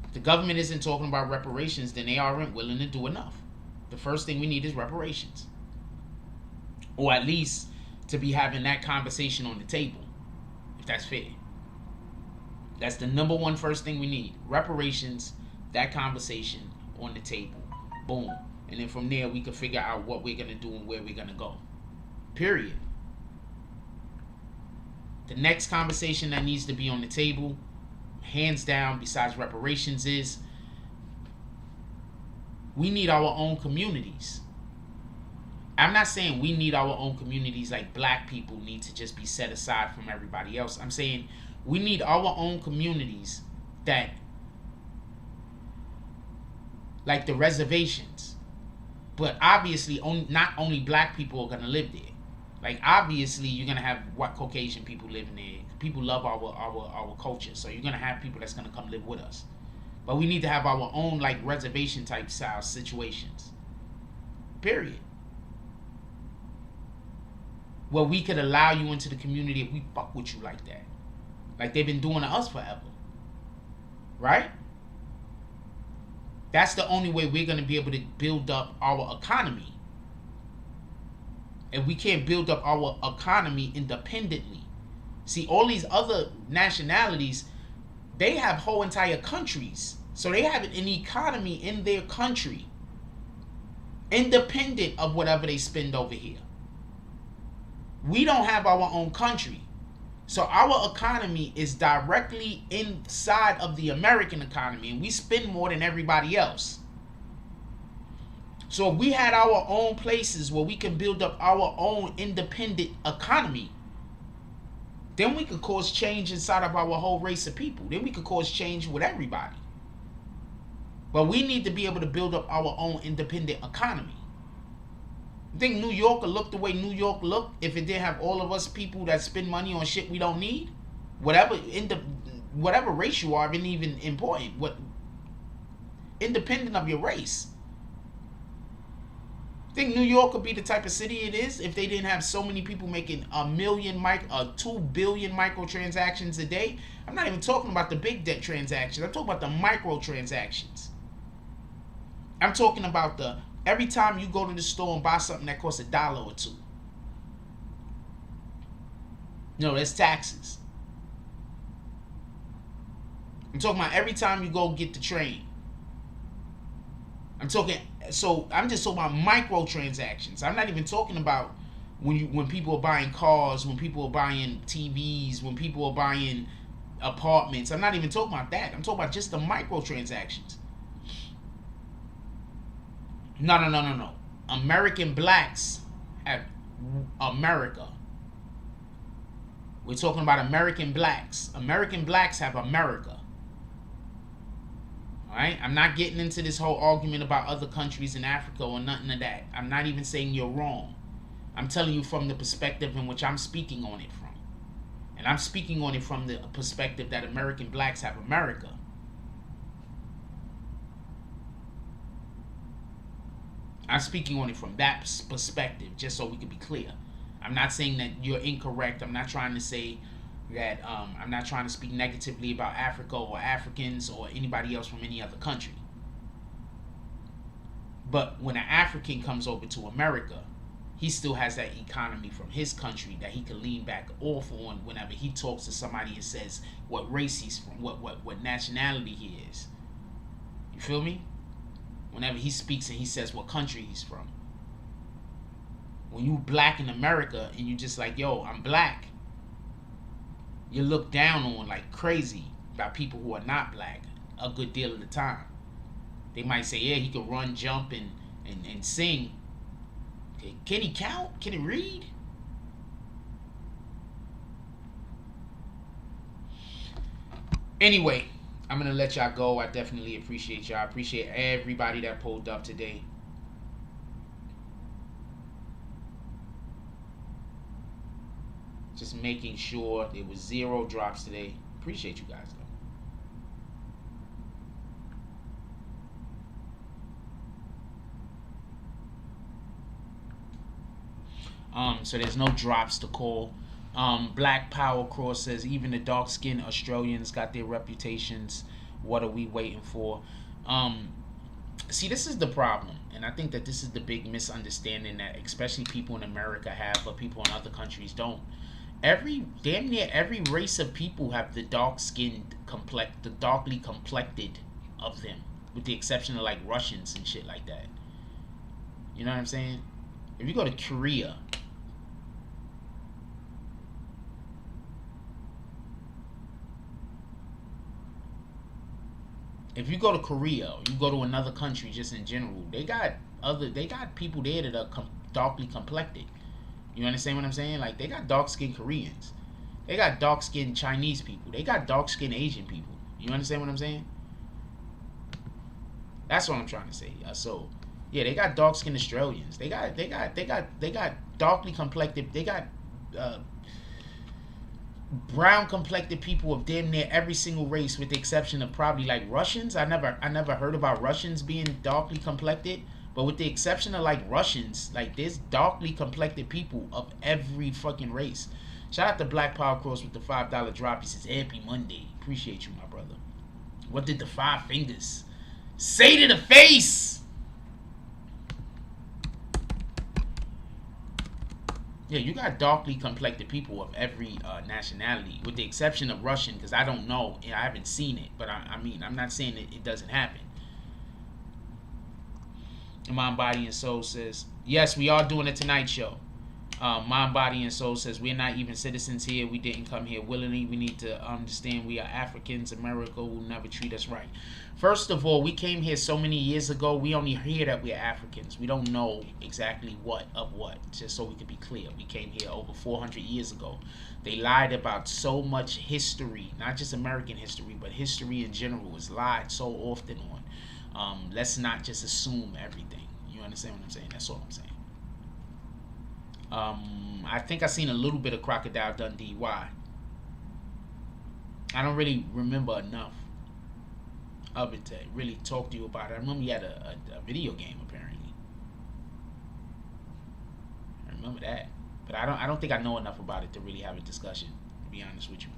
If the government isn't talking about reparations, then they aren't willing to do enough. The first thing we need is reparations. Or at least to be having that conversation on the table, if that's fair. That's the number one first thing we need. Reparations, that conversation on the table. Boom. And then from there, we can figure out what we're going to do and where we're going to go. Period. The next conversation that needs to be on the table, hands down, besides reparations, is we need our own communities. I'm not saying we need our own communities like black people need to just be set aside from everybody else. I'm saying we need our own communities that, like the reservations. But obviously, not only black people are going to live there. Like, obviously, you're going to have what Caucasian people living there. People love our culture. So you're going to have people that's going to come live with us. But we need to have our own, like, reservation type style situations. Period. Where we could allow you into the community if we fuck with you like that. Like they've been doing to us forever. Right? That's the only way we're going to be able to build up our economy. And we can't build up our economy independently. See, all these other nationalities, they have whole entire countries. So they have an economy in their country, independent of whatever they spend over here. We don't have our own country. So our economy is directly inside of the American economy, and we spend more than everybody else. So if we had our own places where we can build up our own independent economy, then we could cause change inside of our whole race of people. Then we could cause change with everybody. But we need to be able to build up our own independent economy. You think New York would look the way New York looked if it didn't have all of us people that spend money on shit we don't need? Whatever race you are isn't even important. Independent of your race. Think New York would be the type of city it is if they didn't have so many people making 2 billion microtransactions a day? I'm not even talking about the big debt transactions. I'm talking about the microtransactions. I'm talking about every time you go to the store and buy something that costs $1 or $2. No, that's taxes. I'm talking about every time you go get the train. I'm just talking about microtransactions. I'm not even talking about when people are buying cars, when people are buying TVs, when people are buying apartments. I'm not even talking about that. I'm talking about just the microtransactions. No. American blacks have America. We're talking about American blacks. American blacks have America. Alright? I'm not getting into this whole argument about other countries in Africa or nothing of that. I'm not even saying you're wrong. I'm telling you from the perspective in which I'm speaking on it from. And I'm speaking on it from the perspective that American blacks have America. I'm speaking on it from that perspective, just so we can be clear. I'm not saying that you're incorrect. I'm not trying to say that I'm not trying to speak negatively about Africa or Africans or anybody else from any other country. But when an African comes over to America, he still has that economy from his country that he can lean back off on whenever he talks to somebody and says what race he's from, what nationality he is. You feel me? Whenever he speaks and he says what country he's from. When you black in America and you just like, yo, I'm black, you look down on like crazy by people who are not black a good deal of the time. They might say, yeah, he can run, jump, and sing. Okay. Can he count? Can he read? Anyway, I'm going to let y'all go. I definitely appreciate y'all. I appreciate everybody that pulled up today. Just making sure there was 0 drops today. Appreciate you guys, though. So there's no drops to call. Black Power Cross says even the dark-skinned Australians got their reputations. What are we waiting for? See, this is the problem, and I think that this is the big misunderstanding that especially people in America have, but people in other countries don't. Damn near every race of people have the dark-skinned, the darkly complected of them, with the exception of like Russians and shit like that. You know what I'm saying? If you go to Korea, If you go to Korea, or you go to another country, just in general, they got people there that are darkly complected. You understand what I'm saying? Like, they got dark skinned Koreans, they got dark skinned Chinese people, they got dark skinned Asian people. You understand what I'm saying? That's what I'm trying to say. So yeah, they got dark skinned Australians. They got darkly complected. They got brown complected people of damn near every single race, with the exception of probably like Russians. I never heard about Russians being darkly complected, but with the exception of like Russians, like there's darkly complected people of every fucking race. Shout out to Black Power Cross with the $5 drop. He says Happy Monday. Appreciate you, my brother. What did the 5 fingers say to the face? Yeah, you got darkly complected people of every nationality, with the exception of Russian, because I don't know. I haven't seen it, but I mean, I'm not saying it doesn't happen. Mind, Body, and Soul says, yes, we are doing a Tonight Show. Mind, Body, and Soul says, we're not even citizens here. We didn't come here willingly. We need to understand we are Africans. America will never treat us right. First of all, we came here so many years ago. We only hear that we're Africans. We don't know exactly what of what, just so we can be clear. We came here over 400 years ago. They lied about so much history, not just American history, but history in general is lied so often on. Let's not just assume everything. You understand what I'm saying? That's all I'm saying. I think I seen a little bit of Crocodile Dundee. Why? I don't really remember enough of it to really talk to you about it. I remember you had a video game, apparently. I remember that, but I don't think I know enough about it to really have a discussion, to be honest with you.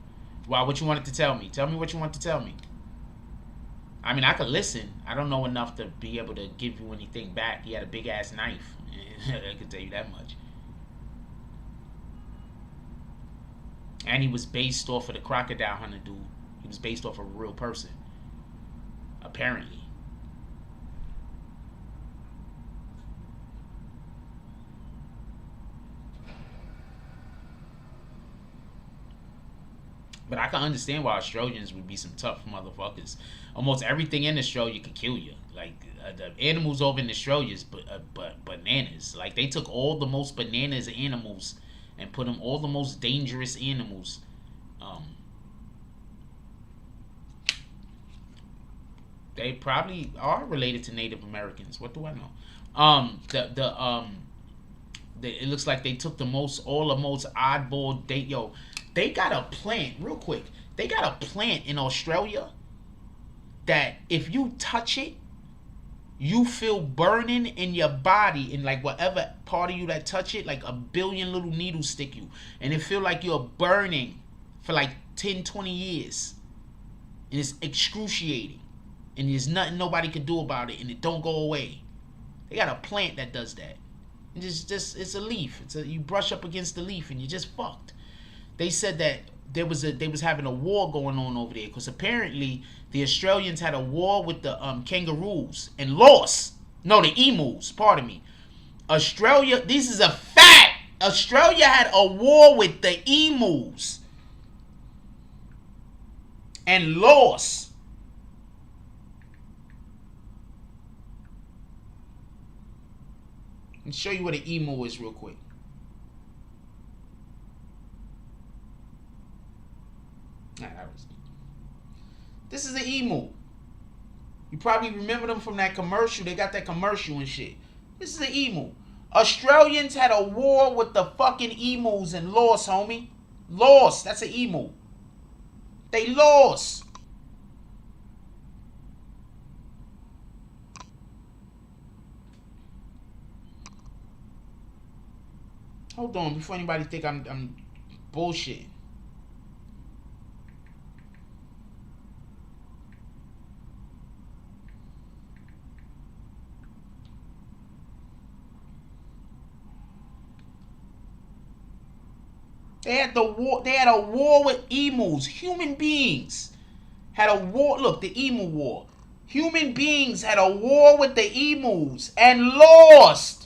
Why? What you wanted to tell me? Tell me what you want to tell me. I mean, I could listen. I don't know enough to be able to give you anything back. He had a big ass knife. I could tell you that much. And he was based off of the crocodile hunter dude. He was based off of a real person, apparently. But I can understand why Australians would be some tough motherfuckers. Almost everything in Australia could kill you. Like the animals over in Australia is but bananas. Like they took all the most bananas animals and put them all the most dangerous animals. They probably are related to Native Americans. What do I know? It looks like they took the most oddball date. Yo, they got a plant real quick. They got a plant in Australia that if you touch it, you feel burning in your body, in like whatever part of you that touch it, like a billion little needles stick you, and it feel like you're burning for like 10, 20 years, and it's excruciating, and there's nothing nobody can do about it, and it don't go away. They got a plant that does that. It's a leaf. You brush up against the leaf and you're just fucked. They said that they was having a war going on over there because apparently the Australians had a war with the kangaroos and lost. No, the emus. Pardon me. Australia. This is a fact. Australia had a war with the emus and lost. Let me show you what an emu is real quick. This is an emu. You probably remember them from that commercial. They got that commercial and shit. This is an emu. Australians had a war with the fucking emus and lost, homie. Lost. That's an emu. They lost. Hold on, before anybody think I'm bullshitting. They had a war with emus. Human beings had a war. Look, the emu war. Human beings had a war with the emus and lost.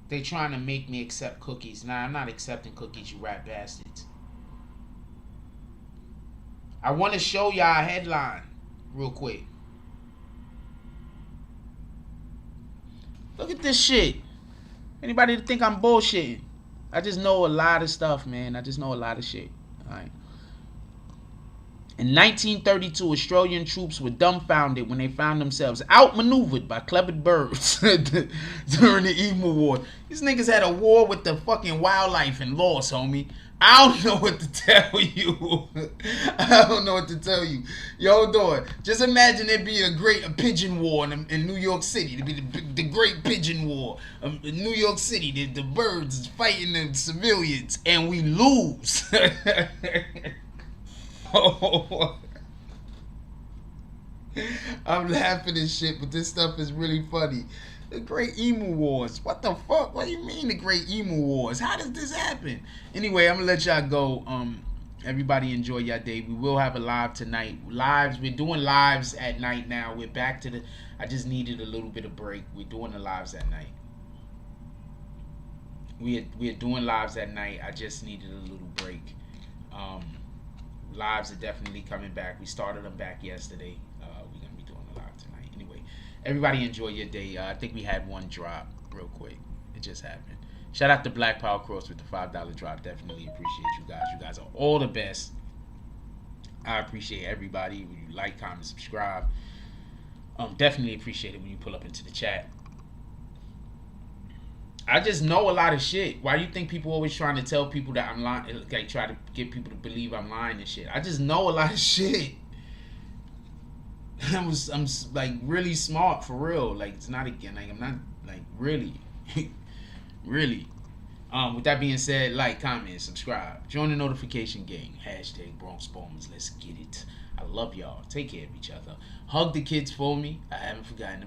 They trying to make me accept cookies. Nah, I'm not accepting cookies, you rat bastards. I want to show y'all a headline real quick. Look at this shit. Anybody think I'm bullshitting? I just know a lot of stuff, man. I just know a lot of shit. Alright. In 1932, Australian troops were dumbfounded when they found themselves outmaneuvered by clever birds during the Emu War. These niggas had a war with the fucking wildlife and lost, homie. I don't know what to tell you. I don't know what to tell you. Yo, dog, just imagine there being a pigeon war in New York City. It'd be the Great Pigeon War in New York City. The birds fighting the civilians, and we lose. I'm laughing and shit, but this stuff is really funny. The Great Emu Wars. What the fuck? What do you mean the Great Emu Wars? How does this happen? Anyway, I'm gonna let y'all go. Everybody enjoy your day. We will have a live tonight. Lives. We're doing lives at night now. We're back to the. I just needed a little bit of break. We're doing the lives at night. We're doing lives at night. I just needed a little break. Lives are definitely coming back. We started them back yesterday. We're gonna be doing a live tonight. Anyway, everybody enjoy your day. I think we had one drop real quick. It just happened. Shout out to Black Power Cross with the $5 drop. Definitely appreciate you guys. You guys are all the best. I appreciate everybody. When you like, comment, subscribe. Definitely appreciate it when you pull up into the chat. I just know a lot of shit. Why do you think people always trying to tell people that I'm lying? Like, try to get people to believe I'm lying and shit. I just know a lot of shit. I'm like really smart for real. Like, it's not again. Like, I'm not like really, really. With that being said, like, comment, subscribe, join the notification gang. Hashtag Bronx Bombers. Let's get it. I love y'all. Take care of each other. Hug the kids for me. I haven't forgotten.